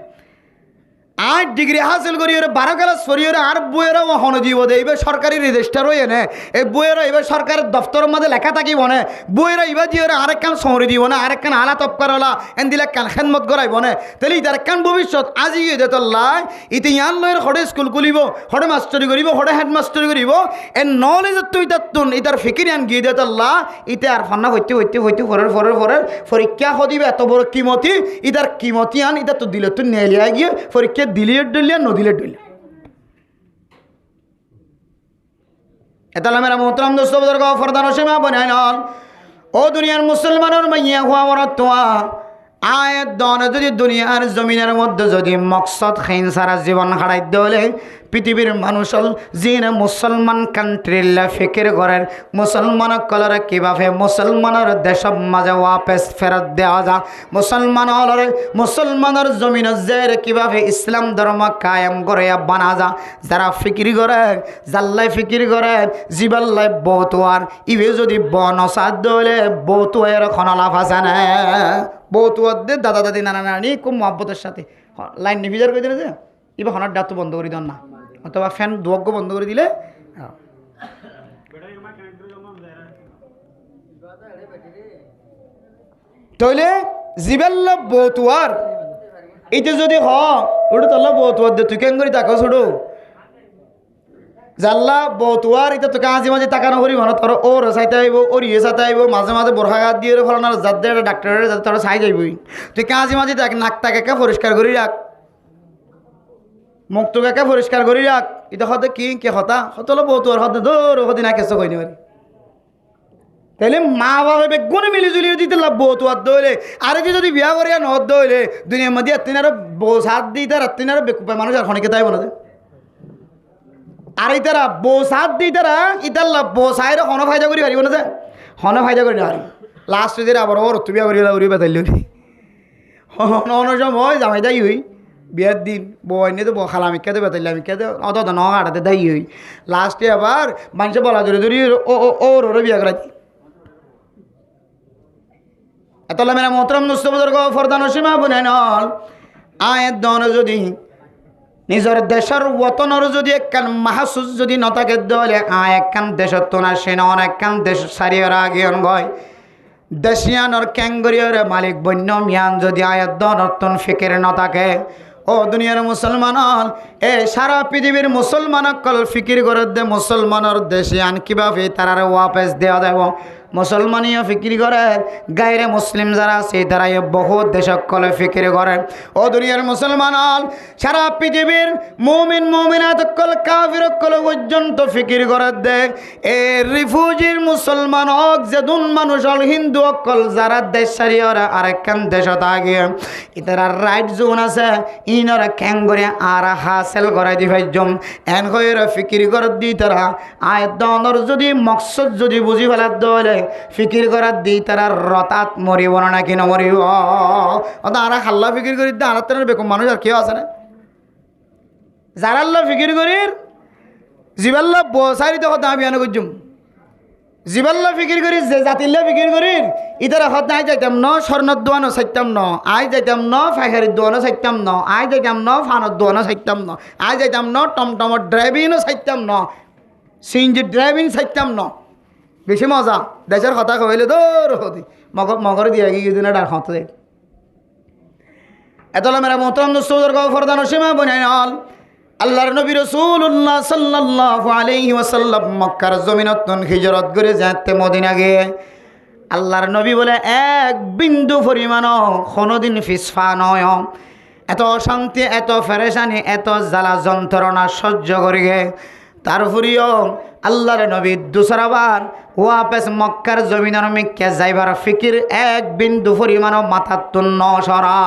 8 ডিগ্রি হাসিল করি ওরা 12 ক্লাস পড়ি ওরা আর বইয়েরা হন দিব দে এবার সরকারি রেজিস্টার হয়ে নে এই বইয়েরা এবার সরকারের দপ্তরের মধ্যে লেখা থাকিব না বইয়েরা এবার দিয়ে ওরা আরেক কান সমরি দিব না আরেক কান আলা তপকার হলা এন দিলে কান খেদমত করাইব না তাহলে ইতার কান ভবিষ্যৎ আজি গিয়ে দে তোল্লা ইতি ইয়ান লয়ের হরে স্কুল খুলিব হরে মাস্টারি করিব হরে হেডমাস্টারি করিব এর নলেজ তুই তাতুন ইতার ফিকির আন গিয়ে দে তোল্লা ইতে আর ফান্না হইতে হইতে হইতে ফরের পরীক্ষা হদিবে এত বড় কিমতি ইতার কিমতি আন ইতা তো দিলে তুই নেলিয়া গিয়ে পরীক্ষা দিলিয়ে ডলিয়া নদিলে ডলিয়া এতালা মেরা মোহতরম দোস্ত বুজুর্গ ফরদান সীমা বনাই নন ও দুনিয়ার মুসলমানের মাইয়া হওয়া মরতোয়া আয়াত দন যদি দুনিয়ার জমিনের মধ্যে যদি মকসদ খাইন সারা জীবন হারাই দলে পৃথিবীর মানুষ যিনি মুসলমান কান্ট্রিল্লা ফিকির করেন মুসলমান কলর কীভাবে মুসলমানের দেশের মাঝে ওয়াপেস ফেরত দেওয়া যা মুসলমানের জমিন জের কীভাবে ইসলাম ধর্ম কায়েম করে বানা যা যারা ফিকির করেন জাল্লাই ফিকির করেন জিবাল্লাই বৌতুয়ার ইভে যদি বনসাদ দলে বৌতুয়ের খনলাফ আছে না বৌতুয়াদের দাদা দাদি নানা নানি খুব মহব্বতের সাথে লাইন নিভিজার করে দিলে যে এবার হনার ডাক তো বন্ধ করে দেন না অথবা ফ্যান দুয়াগ্য বন্ধ করে দিলে তাহলে জিবেল্লা বৌতুয়ার এইটা যদি ওটা তাহলে বৌতুয়ার দে তুই কেন করি তাকে ছোড়ো জাল্লা বৌতুয়ার এটা তোকে আজি মাঝে তাকানো করি মানে তোর ওর চাইতে আইব ওর ইয়ে চাইতে আইব মাঝে মাঝে বরখা গাছ দিয়ে ফলানোর যার দিয়ে ডাক্তারের যাতে তোরা চাই যাইবই তুই কাজি মাঝে দেখ নাক তাকে পরিষ্কার করি রাখ মুখ তোকে পরিষ্কার করি রাখ এটা হতে কি কে হতা হতলো বৌতুয়ার হতে ধর হতে না কেসো কইনি পারি তাহলে মা বাবা বেগুনে মিলি জুলিয়ে দিতে লাভ বৌতুয়ার দইলে আর কি যদি বিয়া করিয়া নহত দইলে দুনিয়ার মধ্যে তিন আরো বউ সাত দিই তার তিন আরো বেকুপায় মানুষ আর খনিকে তাই বলে আর ইতারা বউ সাত দিই তারা ইতার বউ সাইরে হন ফায়দা করি পারিব না যে হন ফায়দা করি না লাস্ট দিন আবার ওর তুমি আবার উড়ি বেতাইল হন সময় জামাই দায়ী হই বিয়ার দিন বউ আইনে তো খালামিকাতে বেতাইলে আমি খেতে অত ন আটাতে দায়ী হই লাস্টে আবার মানুষে বলা ধরে ধরি ওর বিয়া করাই এতলা মেরা মোহতরম নুস্ত বুজুর্গ ফরদান সীমা বুনাই নল আয়ের দন যদি নিজের দেশের ওতনের যদি একখান মাহসুস যদি নথাকে দলে একখান দেশের তোনা সেনা অনেকখান দেশ সারিয়ে আগিয়ন গয় দেশিয়ানোর ক্যাঙ্গরিয়র মালিক বন্য মিয়ান যদি আয়ের দন ফিকির নথাকে ও দুনিয়ার মুসলমান এ সারা পৃথিবীর মুসলমান কল ফিকির করে দে মুসলমানের দেশিয়ান কিভাবে তারার ওয়াপেস দেওয়া দেব মুসলমানীয় ফিকির করে গায়রে মুসলিম যারা আছে তারা বহু দেশকলে ফিকির করেন ও দুনিয়ার মুসলমান সারা পৃথিবীর মুমিন মুমিনাত কল কাফির কল পর্যন্ত ফিকির করে দে এ রিফিউজির মুসলমান হক যেদুন মানুষ হল হিন্দু কল যারা দেশ সারিয়রা আরেকখান দেশত আগে ইতারা রাইট জোন আছে ইনরা ক্যাঙ্গরে আর হাসিল করাই দি ভাইজম এন হইরা ফিকির করে দি তারা আয়তনর যদি মকসদ যদি বুঝি ফেলার দলে ফিকির করার দিই তারা রতাত মরিব না কি নমরিব আর হাল্লা ফিকির করি আর তেনার বেকম মানুষ আর কেউ আছে না যারা আল্লাহ ফিকির করির জিবাল্লা বসারি তো কথা আমি আনে করছুম জিবাল্লা ফিকির করি যে জাতিল্লা ফিকির করির ইতারা হত আই যাইতাম ন স্বর্ণর দোয়ানো চাইতাম ন আই যাইতাম ন ফাইহারির দোয়ানো চাইতাম ন আই যাইতাম ন ফানোর দোয়ানো চাইতাম ন আই যাইতাম ন টমটমর ড্রাইভিংও চাইতাম ন সিএনজির ড্রাইভিং চাইতাম ন বেশি মজা দেশের কথা কইলে দৌড় হতি মগর দিয়ে গিয়ে দিনে ডাক হতে এতলা মেরা মোহতরম দোস্ত ফরদান সীমা বনাই নল আল্লাহর নবী রাসূলুল্লাহ সাল্লাল্লাহু আলাইহি ওয়াসাল্লাম মক্কার জমিনত হিজরত করে যাতে মদিনা গিয়ে আল্লাহর নবী বলে এক বিন্দু পরিমাণও কোনোদিন ফিসফা নয় এত অশান্তি এত ফেরেশানি এত জ্বালা যন্ত্রণা সহ্য করে গে তারপরেও আল্লাহর নবী দুসরাবার ওয়াপেস মক্কার জমিনের মিক্কে যাইবার ফিকির এক বিন্দু পরিমাণও মাথার তুন্ন সরা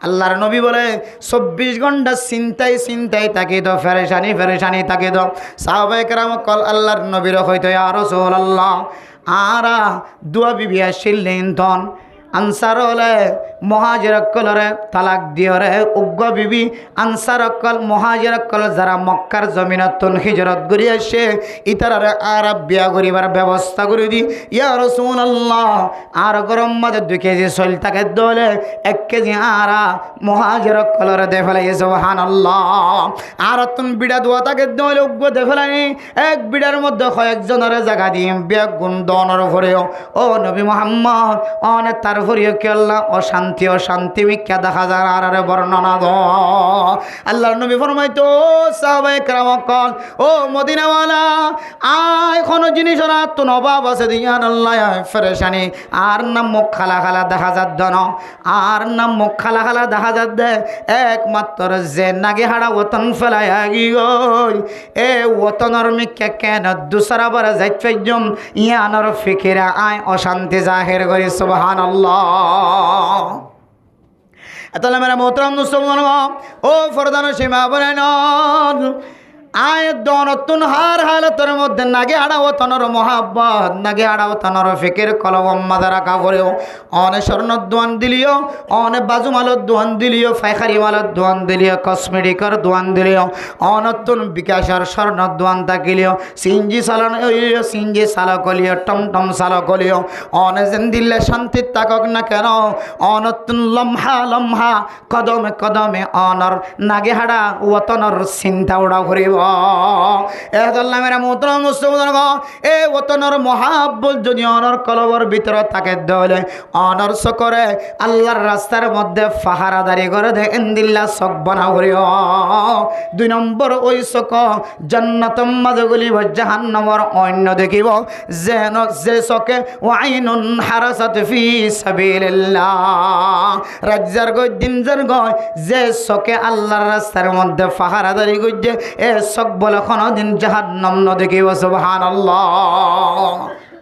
আল্লাহর নবী বলে 24 ঘন্টা চিন্তাই তাকে তো ফেরেশানি তাকে তো সাহাবায়ে কেরাম কল আল্লাহর নবীর হইতো ইয়া রাসূলুল্লাহ আরা দুয়া বিবি আসিলেন তন আনসার হলে মহাজির অকলরে তালাক দিয়রে উগ্র বিবি আনসার অকল মহাজির অকল যারা মক্কার জমিনতন হিজরত করি আসে ইতারারে আর বিয়া করিবার ব্যবস্থা করে দি ইয়া রাসূলুল্লাহ আর গরম মাঝে 2 কেজি সল তাকে দলে 1 কেজি আরা মহাজির অকলরে দে ফেলাই সুবহানাল্লাহ আর তুন বিড়া দোয়া তাকে দলে উগ্র দে ফেলাই এক বিড়ার মধ্যে কয়েকজনের জায়গা দিয়ে বিয়া গুণ দনর ভরেও ও নবী মুহাম্মদ অনেক তার ভরিও কি আল্লাহ অশান্তি মিথ্যা দেখা যায় আর বর্ণনা দ আল্লাহর নবী ফরমাইতো সাহাবায়ে কেরাম কল ও মদিনাওয়ালা আয় কোনো জিনিস রাত তো নবাব আছে দিয়ান আল্লাহ ফেরেশানি আর নাম মুখ খালা খালা দেখা যাত দন আর নাম মুখ খালা খালা দেখা যাত দে একমাত্র যে নাগে হাড়া ওতন ফেলায় আগি গই এ ওতনের মিথ্যা কেন দুসরা বার যাইত ফেজম ইয়ানর ফিকিরা আয় অশান্তি জাহির করি সুবহানাল্লাহ তাহলে মেরা মোহতরম মুসলমান ও ফরদান সীমা বলেন আয় দনতুন হার হালতের মধ্যে নাগে আড়াও তনর মহাব্বত নাগে আড়াও তনর ফিকির কলম মাদারা কাপড়েও অনে স্বর্ণ দোয়ান দিলিও অনে বাজু মালত দোয়ান দিলিও ফাইখারি মালত দোয়ান দিলিও কসমেটিকর দোয়ান দিলিও অনতুন বিকাশের স্বর্ণ দোয়ান থাকিলিও সিঞ্জি চালন সিঞ্জি চালক হলিও টমটম চালক হলিও অনে যেন দিলে শান্তি তাকক না কেন অনতুন লম্হা কদমে কদমে অনর নাগে হাড়া ওতনর চিন্তা উড়া ঘুরিব মেরা মোহতরম মুসলমান এ ওতনর মহাব্বত যদি অনর কলবর ভিতরে থাকে দলে অনর করে আল্লাহর রাস্তার মধ্যে পাহারাদারি করে দে ইন্দিল্লা চক বানা করিও 2 নম্বর ওই চক জান্নাতের মাঝে গলিব জাহান্নামের অন্য দেখিব যেন যে চকে ওয়াইনুন হারাসাত ফি সাবিলিল্লাহ রাজ্জার গই দিনজার গয় যে চকে আল্লাহর রাস্তার মধ্যে পাহারাদারি করছে এ চক বলে কোনদিন জাহান্নাম ন দেখিব সুবহানাল্লাহ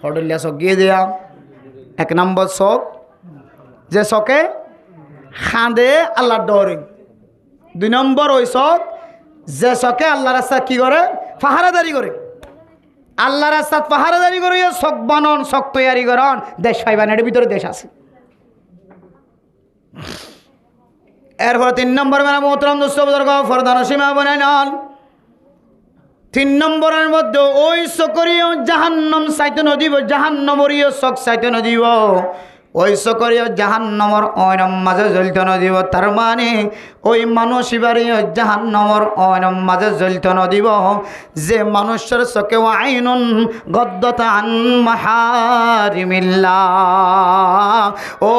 হডলিয়া চক গিয়ে দিয়া 1 নম্বর চক যে চকে খাঁদে আল্লাহর ডরে 2 নম্বর ওই চক যে চকে আল্লাহর রাস্তা কি করে পাহারাদারি করে আল্লাহর রাস্তা পাহারাদারি করে চক বানন চক তৈয়ারি করন দেশ পাইবান এর ভিতরে দেশ আছে এরপর 3 নম্বর মেরা মোহতরম দোস্ত বুজুর্গ ফরদান সীমা বনে নন 3 নম্বরের মধ্যে ওই সকরিও জাহান্নাম সাইতে নদীব জাহান্নামরিও চক সাইতে নদীব ওই সকরিও জাহান্নামর অয়নম মাঝে জ্বলিত নদীব তার মানে ওই মানুষ এবারেও জাহান্নামর অয়নম মাঝে জ্বলিত নদীব যে মানুষের চকে আইনুন গদ্দতান মাহারিমিল্লাহ ও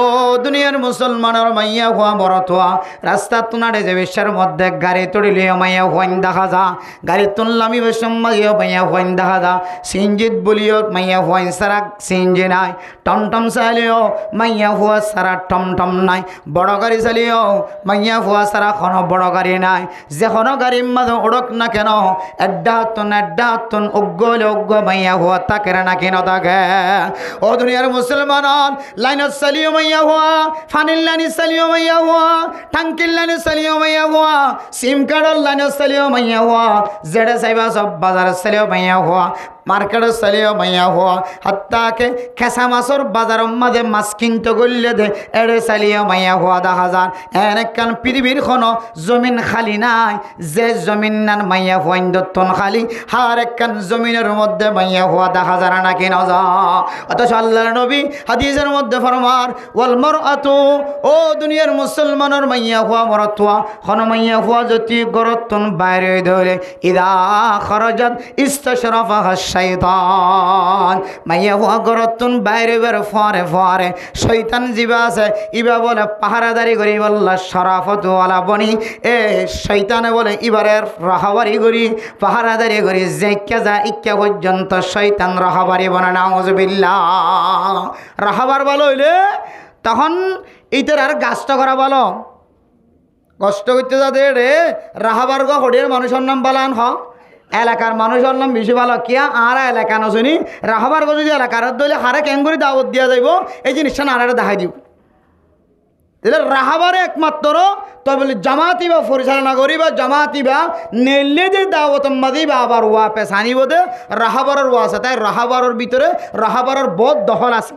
দুনিয়ার মুসলমানের মাইয়া হওয়া বড়তোয়া রাস্তা তুনারে যে বিশ্বের মধ্যে গাড়ি তুলিলে মাইয়া হইন দেখা যা গাড়ি তুললামি বেশম মাইয়া মাইয়া হইন দেখা যা সিঞ্জিত বলিও মাইয়া হইন সারা সিঞ্জি নাই টমটম চালিও মাইয়া হুয়া সারা টমটম নাই বড় গাড়ি চালিও মাইয়া হুয়া সারা কোনো বড় গাড়ি নাই যে কোনো গাড়ির মাঝে উড়ক না কেন এড্ডা হতুন উগ্গ মাইয়া হুয়া তাকে না কেন তাকে ও দুনিয়ার মুসলমান লাইনত চালিও মাইয়া হুয়া ফানির লাইনি চালিও মাইয়া হুয়া টাঙ্কির লাইনে চালিও মাইয়া হুয়া সিম কার্ডর লাইনত চালিও মাইয়া হুয়া যেটা চাইবা সব বাজার চালিও মাইয়া হুয়া মার্কেট চালিও মাইয়া হওয়া হাত্তাকে খেসা মাছর বাজারের মাঝে মাছ কিনতে গড়লে দে এড়ে চালিও মাইয়া হওয়া 10,000 এনেকান পৃথিবীর কোনো জমিন খালি নাই যে জমিন নান মাইয়া হওয়াইন দত্তন খালি হার একখান জমিনের মধ্যে মাইয়া হওয়া 10,000 নাকি না যা অথচ আল্লাহর নবী হাদিসের মধ্যে ফরমার ওয়াল মারআতু ও দুনিয়ার মুসলমানের মাইয়া হওয়া মরতুয়া কোনো মাইয়া হওয়া যদি গরতন বাইরে ধরে ইদা খরাজাত ইস্তাশরাফা শয়তান মাইয়া হুয়া গরতুন বাইরে বের ফরে শয়তান জিবা আছে ইবা বলে পাহারাদারি করি বললা শরাফত ওয়ালা বনি এ শয়তানে বলে ইবারের রাহাবারি করি পাহারাদারি করি যেকা যা ইক্কা পর্যন্ত শয়তান রাহাবারি বনে নাউজুবিল্লাহ রাহাবার বলো হইলে তখন এইটার আর গাছটা করা বলো কষ্ট করতে যাতে রে রাহাবার গো হড়ের মানুষের নাম বালান হ এলাকার মানুষের নাম বেশি ভালো কিয়া আর এলাকা নশুনি রাহবার যদি এলাকার দলে হারে কেন করে দাওয়াত দিয়া যাইব এই জিনিসটা আরে দেখাই দিব তাহলে রাহাবারে একমাত্র তবে বলে জামাতি বা পরিচালনা করি বা জামাতি বা নেলে যে দাওয়াত মাদি বা আবার ওয়া পেশানি বোধে রাহাবারের ওয়া আছে তাই রাহাবারের ভিতরে রাহাবারের বোধ দখল আছে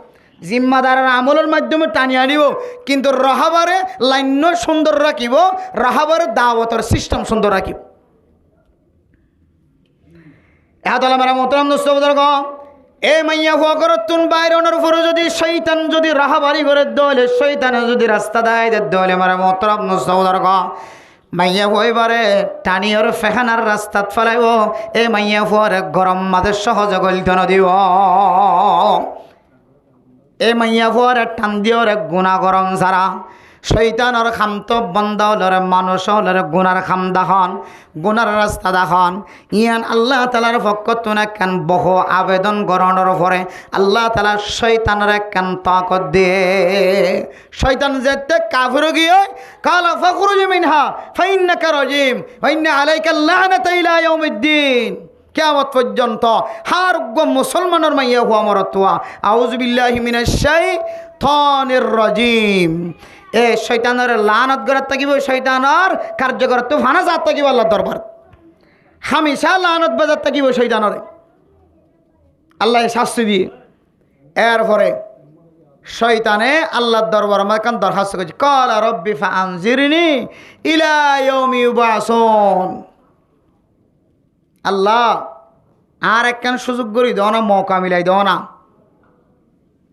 জিম্মাদারের আমলের মাধ্যমে টানি আনিব, কিন্তু রাহাবারে লাইন সুন্দর রাখিব, রাহাবারে দাওয়াতের সিস্টেম সুন্দর রাখিব। এতলা মেরা মোহতারাম দোস্ত বুজুর্গ, এ মাইয়া হুয়া করতুন বাইরনের উপরে যদি শয়তান যদি রাহাবারি করে দলে, শয়তানে যদি রাস্তা দেয় দলে মেরা মোহতারাম দোস্ত বুজুর্গ, মাইয়া হইবারে টানিয়র ফেখানার রাস্তাত ফেলাইব, এ মাইয়া হুয়ারে গরম মাঝে সহজে গলিত নদিব, এ মাইয়া হুয়ারে টান দিওরে গুণা গরম সারা। শৈতানের খামত বন্ধ হলরে মানুষ হলরে গুনার খাম দাখন, গুনার রাস্তা দাখন। ইয়ান আল্লাহ তালার পক্ষতুন একখান বহু আবেদন গ্রহণের পরে আল্লাহ তালা শৈতানের একখান তাকত দিয়ে, শৈতান যেতে কাফির গিয়ে কালা ফখরুজ মিনহা ফাইন্নাকা রাজিম ওয়া ইন্না আলাইকা লানাতা ইলা ইয়াউমিদ্দিন, কিয়ামত পর্যন্ত হারগ্য মুসলমানের মাইয়া হুয়া মরতুয়া আউযু বিল্লাহি মিনাশ শাইতানির রাজিম। এ শয়তানের লানত গড়াত থাকিব, শয়তানের কার্যকর তো ফানা যাত থাকিব আল্লাহর দরবার, হামেশা লানত বাজার থাকিব শয়তানের, আল্লাহ শাস্তি দিয়ে। এরপরে শয়তানে আল্লাহর দরবার আমাকে দরখাস্ত করছে, ক্বালা রব্বি ফাআনজিরনি ইলা ইয়াউমি ইউবাসুন। আল্লাহ আর একখান সুযোগ করি দাও না, মৌকা মিলাই দাও না,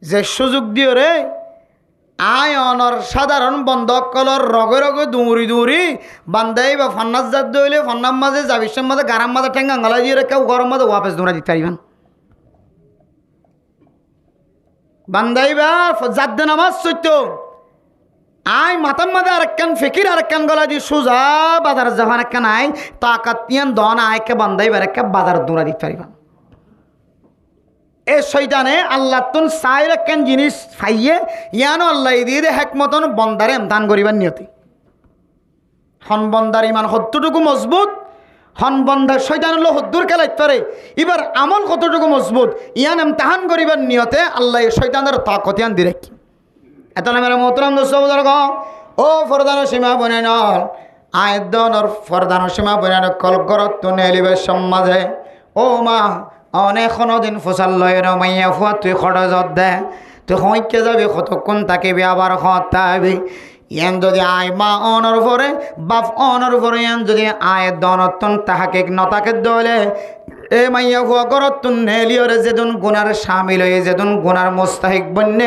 যে সুযোগ দিও রে আয় অনর সাধারণ বন্ধক কলর রগে রগে দৌড়ি দৌড়ি বান্ধাই বা ফন্নাস জাত দইলে ফন্নার মাঝে জাবিসের মাঝে গারাম মাঝে ঠেঙ্গা গলা দিয়ে কেউ গরম মাঝে ওয়াপেস দৌড়া দিতে পারিবেন। বান্ধাইবা জাদ্দে নামাজ সত্য আয় মাতার মাঝে আরেকখান ফিকির আরেকখান গলা দিয়ে সোজা বাজার যখন একখান আয় তাকাত ইয়ান দন আয়কে বান্ধাইবার একটা বাজার দৌড়া দিতে পারিবেন। এ শয়তানে আল্লাহ তুন চাই একখান জিনিস ফাইয়ে ইয়ানো আল্লাহ দিয়ে হেকমতন বন্দারে এমতান করিবার নিয়তি। হন বন্দার ইমান কতটুকু মজবুত, হন বন্দার শয়তান হলো হদ্দুর খেলাইতে পারে, এবার আমল কতটুকু মজবুত ইয়ান এমতাহান করিবার নিয়তে আল্লাহ শয়তানের তাকত ইয়ান দিয়ে রাখি। এত নামের মোহতরম দোস্ত বুজুর্গ, ও ফরদানো সীমা বনে নল আয়দনর ফরদানো সীমা বনে কল গরত তো নেলিবের সমাজে, ও মা অনেক দিন ফসল লয় মাইয়া ফুয়া তুই খরচত দে, তুই হইকে যাবি কতক্ষণ থাকিবি আবার খাবি। ইয়ান যদি আয় মা অনর পরে বাপ অনর পরে ইয়ান যদি আয় দনতন তাহাকে নতাকে দলে, এ মাইয়া হুয়া করতুন নেলিয়রে যেদিন গুনার সামিল হয়ে যেদিন গুনার মোস্তাহিক বন্যে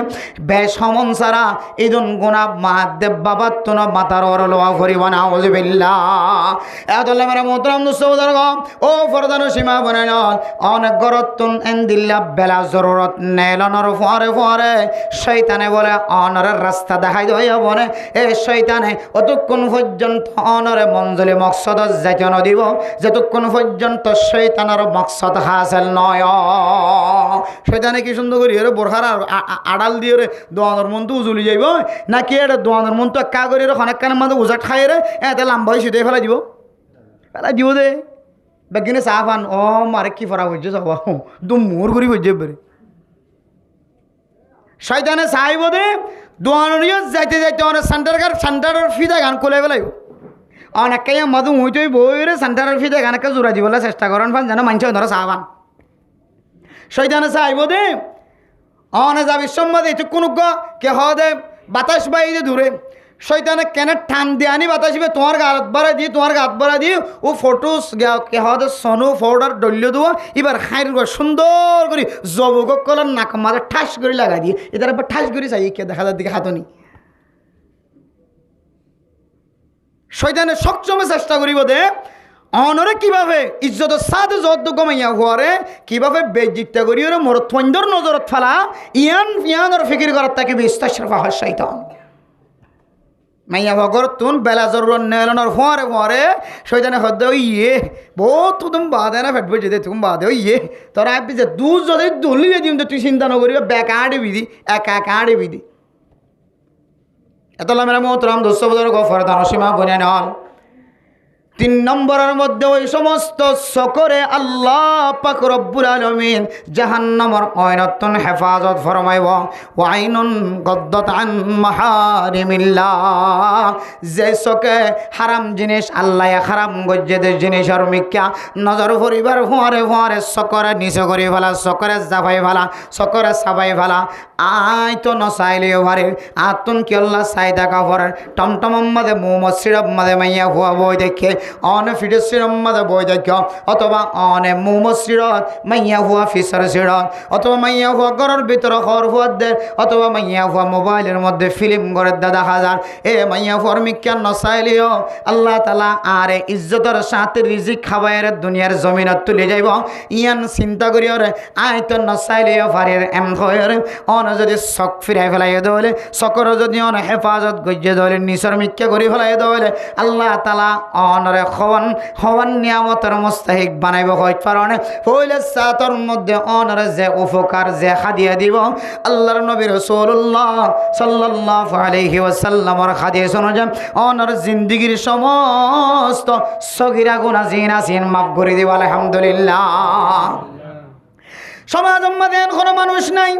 বেশ সমন সারা ইদুন গুনা মাহাদেব বাবার তুন মাতার ওর লোয়া ফরিবা না ওজবিল্লাহ। এতলে মেরে মোহতরম দোস্ত বুজুর্গ, ও ফরদানো সীমা বনে নল অনেক গরতুন এন্দিল্লা বেলা জরুরত নেলনর ফরে ফরে শয়তানে বলে অনরের রাস্তা দেখাই দইয়া বনে, এ শয়তানে অতক্ষণ পর্যন্ত অনরে মঞ্জলি মকসদ যাইতে নদিব যতক্ষণ পর্যন্ত শয়তানের মকসদ হাসিল নয়। শয়তানে কি সুন্দর করি রে বোরখার আড়াল দিয়ে রে দোয়ানোর মন তো উজুলি যাইব নাকি এটা দোয়ানোর মন তো একা করে অনেক কানের মধ্যে উজাট খাই রে এতে লাম্বা হয়ে সেটাই ফেলাই দিব দে বেগিনে চাহ পান ও মারে কি ফরা হয়েছে চাবা দু মোর করি হয়ে যাবে। শয়তানে চাইব দে দোয়ানোর যাইতে যাইতে অনেক সেন্টারের ফিদা গান খুলে ফেলাইব, অনেক মধু মুইতই বই রে সেন্টারের ফিদা গানকে জোড়া দিবলে চেষ্টা করেন ফান যেন মানুষ ধরা চাহ পান। শয়তানে চাইব দে অনে যাবি সম্মাদে এটু কোনো কে হ দে বাতাস বাই দে দূরে, শয়তানে কেন টান দিয়ে আনি বাতাসবে তোমার গাত বাড়া দিয়ে তোমার গাত বাড়া দিয়ে ও ফটোস কে হ দে সনু পাউডার ডল্য দেওয়া এবার খাইর সুন্দর করে জবক কলার নাক মারে ঠাস করে লাগাই দিয়ে এটার এবার ঠাস করে চাই কে দেখা যার দিকে হাতনি। শয়তানে সক্ষমে চেষ্টা করিব দে অনরে কিভাবে ইজ্জতের সাথে যত কমাইয়া হওয়ারে কিভাবে বেজিত্যা করি ওরে মোর থন্দর নজরত ফেলা ইয়ানোর ফিকির করার তাকে বিস্তাশরফা হয় শয়তান। মাইয়া ভগর তুন বেলা জরুর নেলনের ফোয়ারে ফোয়ারে শয়তানে হদ্দ ইয়ে বহুত তুমি বাদে না ফেটবে যেতে তুমি বাদে ইয়ে তোরা আপনি যে দুধ যদি দুলিয়ে দিম তুই চিন্তা নকরি ব্যাক আড়ে বিধি একা একা আড়ে বিধি। এত মেরা মোহতরম দোস্ত বুজুর্গ ফরদানো সীমা বনে নল তিন নম্বরের মধ্যে ওই সমস্ত সকরে আল্লাহ পাক রব্বুল আলামিন জাহান্নামের আইনাতুন হেফাজত ফরমাইব। ওয়াইনুন গদ্দাত আন মাহারিমিল্লাহ, যে চকে হারাম জিনিস আল্লাহ হারাম গজ্জেদের জিনিসের মিক্কা নজর পরিবার ফোয়ারে ফোয়ারে চকরে নিচে করে ফেলা, চকরে জাফাই ফেলা, চকরে চাবাই ফেলা। আই তো নচাইলেও পারে আতুন কি আল্লাহ চাই দেখা পড়ে টমটম মাঝে মোহাম্মদ সিরপ মাঝে মাইয়া হুয়া বই দেখে অনে ফিটের সিরপ মাঝে বই দেখ, অথবা অনে মোহাম্মদ সিরত মাইয়া হুয়া ফিসর সিরত, অথবা মাইয়া হুয়া ঘরের ভিতরে খর হুয়ার দে, অথবা মাইয়া হুয়া মোবাইলের মধ্যে ফিল্ম ঘরের দা দেখা যায়। এ মাইয়া হুয়ার মিক্কা নচাইলেও আল্লাহ তালা আরে ইজ্জতের সাথে রিজিক খাবাইয়ের দুনিয়ার জমিনত তুলে যাইব। ইয়ান চিন্তা করি ওরে আই তো নচাইলেও পারের এম হয়ে অন যদি চক ফিরাই ফেলাই দলে চকর যদি অন হেফাজত গজ্জে দলে নিচর মিক্কা করে ফেলাই দলে আল্লাহ তালা অনরে হওয়ান নিয়ামতের মুস্তাহিক বানাইব। হইতে পারে হইলে সাতর মধ্যে অনরে যে উপকার যে হাদিয়া দিব আল্লাহর নবী রাসূলুল্লাহ সাল্লাল্লাহু আলাইহি ওয়াসাল্লামের হাদিস অনুযায়ী অনর জিন্দেগীর সমস্ত সগীরা গুনাহ জিনাসিন মাফ করে দিব আলহামদুলিল্লাহ। সমাজ মধ্যে কোনো মানুষ নাই,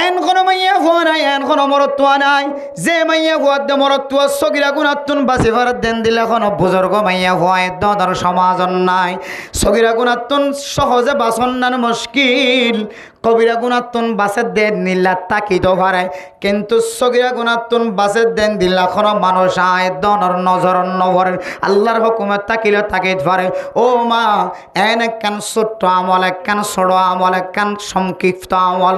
এন কোনো মাইয়া ফুয়া নাই, এন কোনো মরত্তুয়া নাই যে মাইয়া ফুয়ার দে মরত্তুয়া সগিরা গুণাত্তুন বাসি ফারাত দেন দিলে কোনো বুজুর্গ মাইয়া ফুয়ায় দর সমাজন নাই। সগিরা গুণাত্তুন সহজে বাসন নান মুশকিল, কবিরা গুণাত্তুন বাসের দেন নিল্লা তাকিত পারে, কিন্তু সগিরা গুণাত্তুন বাসের দেন দিল্লা কোনো মানুষ আয় দনর নজর নভরেন আল্লাহর হুকুমে তাকিলে তাকিত পারে। ও মা এন একখান ছোট্ট আমল, একখান ছোড়ো আমল, একখান সংক্ষিপ্ত আমল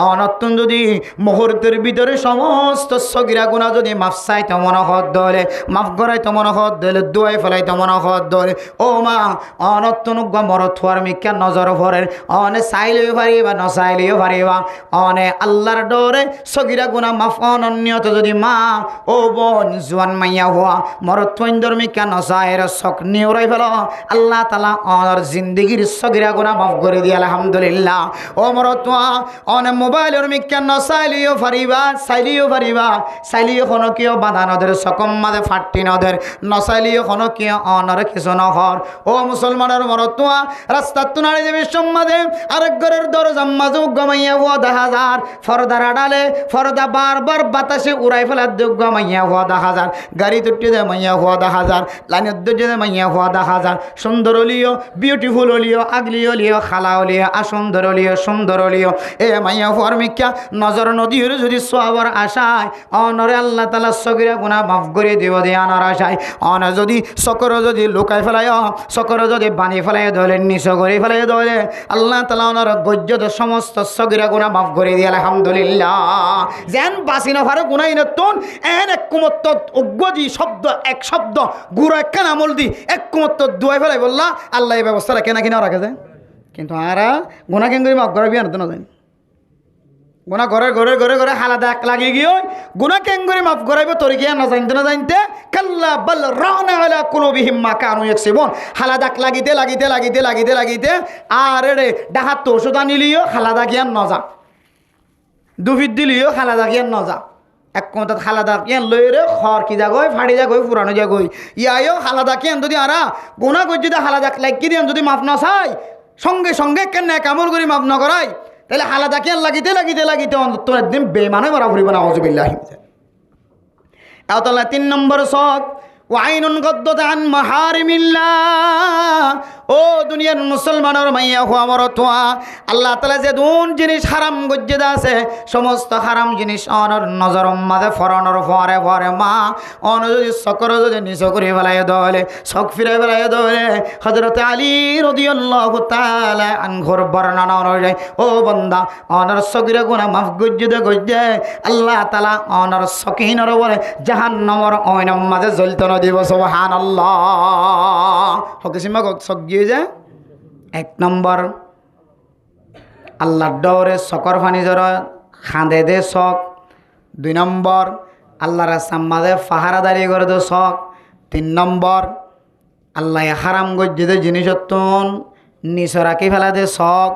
অনত্তুন যদি মুহূর্তের ভিতরে সমস্ত সগিরা গুণা যদি মাফ চাইতে মনোহত ধরে, মাফ করাইতে মনোহত ধরে, দুয়াই ফেলাইতে মনোহত ধরে। ও মা অনত্তুন মরথুয়ার মিক্কা নজর ভরেন অনে চাইলেও পারিবা নচাইলেও পারিবা, অনে আল্লাহর ডরে সগিরা গুণা মাফ অনন্যত যদি মা ও বোন জোয়ান মাইয়া হওয়া মরথুয়াইন্দর মিক্কা নচাইর চক নিউরাই ফেল আল্লাহ তালা অনর জিন্দগির সগিরা গুণা মাফ করে দিয়ে আলহামদুলিল্লাহ। ও মরথুয়া অনে মোবাইলের মিক্কা নচাইলেও পারিবা, চাইলেও পারিবা, চাইলেও কোনো কেউ বাধা নদের সকম মাঝে ফাটি নদের, নচাইলেও কোনো কেউ অনর কিছু নহর। ও মুসলমানের মরতুয়া রাস্তার তুনারে যে বিশ্ব মাঝে আরেক ঘরের দরজা মাঝে গমাইয়া হওয়া দেখা যার, ফরদার আড়ালে ফরদা বারবার বাতাসে উড়াই ফেলার গমাইয়া হওয়া দেখা যার, গাড়ি তুটে যে মাইয়া হওয়া দেখা যার, লাইনের দুটে যে মাইয়া হওয়া দেখা যার। সুন্দর হলিও, বিউটিফুল হলিও, আগলি হলিও, খালা হলিও, আসুন্দর হলিও, সুন্দর হলিও এ মাইয়া হওয়ার মিক্কা নজর নদীর যদি সোয়াবার আশায় অনরে আল্লাহ তালা সগিরা গুণা মাফ করে দিব দিয়ে আনার আশায় অন যদি সকর যদি লুকাই ফেলাই, সকর যদি বানিয়ে ফেলাই ধরে নিঃস করে ফেলাই ধরে আল্লাহ তালা ওনার গজ্জত সমস্ত সগিরা গুণা মাফ করে দিয়ে আলহামদুলিল্লাহ। যেন বাসি নফারে গুণাই নতুন এন এক কুমত্ত অজ্ঞজি শব্দ এক শব্দ গুড়া একখান আমল দি এক কুমত্ত দুয়াই ফেলাই বললা আল্লাহ এই ব্যবস্থাটা কেনা কিনা রাখে যায়। কিন্তু আরা গুণা কেন করি মাফ করা বিয়ে নতুন যায় গুণা ঘরে ঘরে ঘরে ঘরে হালাদা লাগিয়ে গিয়ে গুণা কেন করে মাফ করাইব তোর গিয়া না জানতে না জানতে কাল্লা বাল রানা আলা কুলুবিহিম মা কানু ইয়াকসিবুন। হালাদাক লাগিতে লাগিতে লাগিতে লাগিতে লাগিতে আর রে ডাহাত তো ওষুধ আনিলিও হালাদা গিয়ান নজা, দুফিট দিলিও হালাদা গিয়ান নজা, এক কমতাত হালাদা কিয়ান লই রে খর কি জাগই ফাড়ি জাগই পুরানো জাগই ইয়ায়ও হালাদা কিয়ান যদি আরা গুণা কই যদি হালাদাক লাগি দিয়ান যদি মাফ না চাই সঙ্গে সঙ্গে কেন কামল করে মাফ না করাই তাহলে হালাদা কেন লাগিতে লাগিতে লাগিতে অন্তত একদিন বেমানে মারা ফুরিব না আউযুবিল্লাহি। এতলা 3 নম্বর শখ ওয়াইনুন গদ্দাত আন মাহারিমিল্লাহ। ও দুনিয়ার মুসলমানের মাইয়া হওয়া মরতুয়া আল্লাহ তাআলা যে দুন জিনিস হারাম গজ্জে আছে সমস্ত হারাম জিনিস অনর নজর মাঝে ফরানোর ফরে ফরে মা অন যদি সকর যদি নিচ করে ফেলাই দলে শখ ফিরে ফেলাই দলে হযরত আলী রাদিয়াল্লাহু তাআলা আনহুর বর্ণনা অনুযায়ী ও বান্দা অনর সগিরা গুনাহ মাফ গজ্জে আল্লাহ তাআলা অনর সকিনর বলে জাহান্নামের ওইনাম মাঝে জ্বলতে দিব সুবহানাল্লাহ। হকিসিমা সগিয়ে যায় 1 নম্বর আল্লাহর ডরে সকর ফানি জর খাঁদে দে শখ, 2 নম্বর আল্লাহর সাম্মাদে পাহারাদারি করে দে শখ, 3 নম্বর আল্লাহ হারাম গজ্জিদে জিনিসত্তন নিচ রাখি ফেলা দে শখ,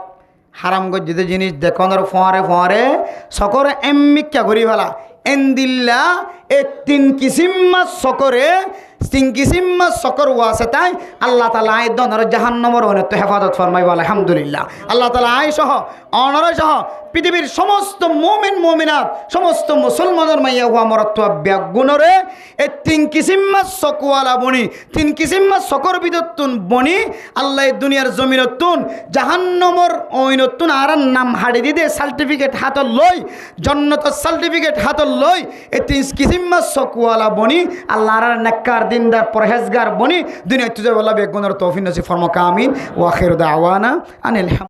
হারাম গজ্জিদে জিনিস দেখনের ফোঁয়ারে ফোঁয়ারে সকরে এমিক্কা করি ফেলা এন্দিল্লা এ 3 কিসিম সকরে সিংকিসিম্মা সকর ওয়াসে তাই আল্লাহ তাআলা আয় দনর জাহান্নামের অনেক হেফাজত ফরমাইব আলহামদুলিল্লাহ। আল্লাহ তাআলা আয় সহ অনর সহ পৃথিবীর সমস্ত মুমিন মুমিনাত সমস্ত মুসলমানের মাইয়া হুয়া মরত্ব ব্যাগুণরে এই তিন কিসিম্মা সকওয়ালা বনি তিন কিসিম্মা সকর বিদতুন বনি আল্লাহ দুনিয়ার জমিনতুন জাহান্নামের ওইনতুন আর নাম হাড়ি দিতে সার্টিফিকেট হাতত লই জান্নাতের সার্টিফিকেট হাতত লই এই তিন কিসিম্মা সকওয়ালা বনি আল্লাহর নেককার দিনদার পরহেজগার বনি দুনিয়া তুজে বলা ব্যাগুণের তৌফিক নসিব ফরমাক আমিন ওয়া আখিরু দাওয়ানা আনিল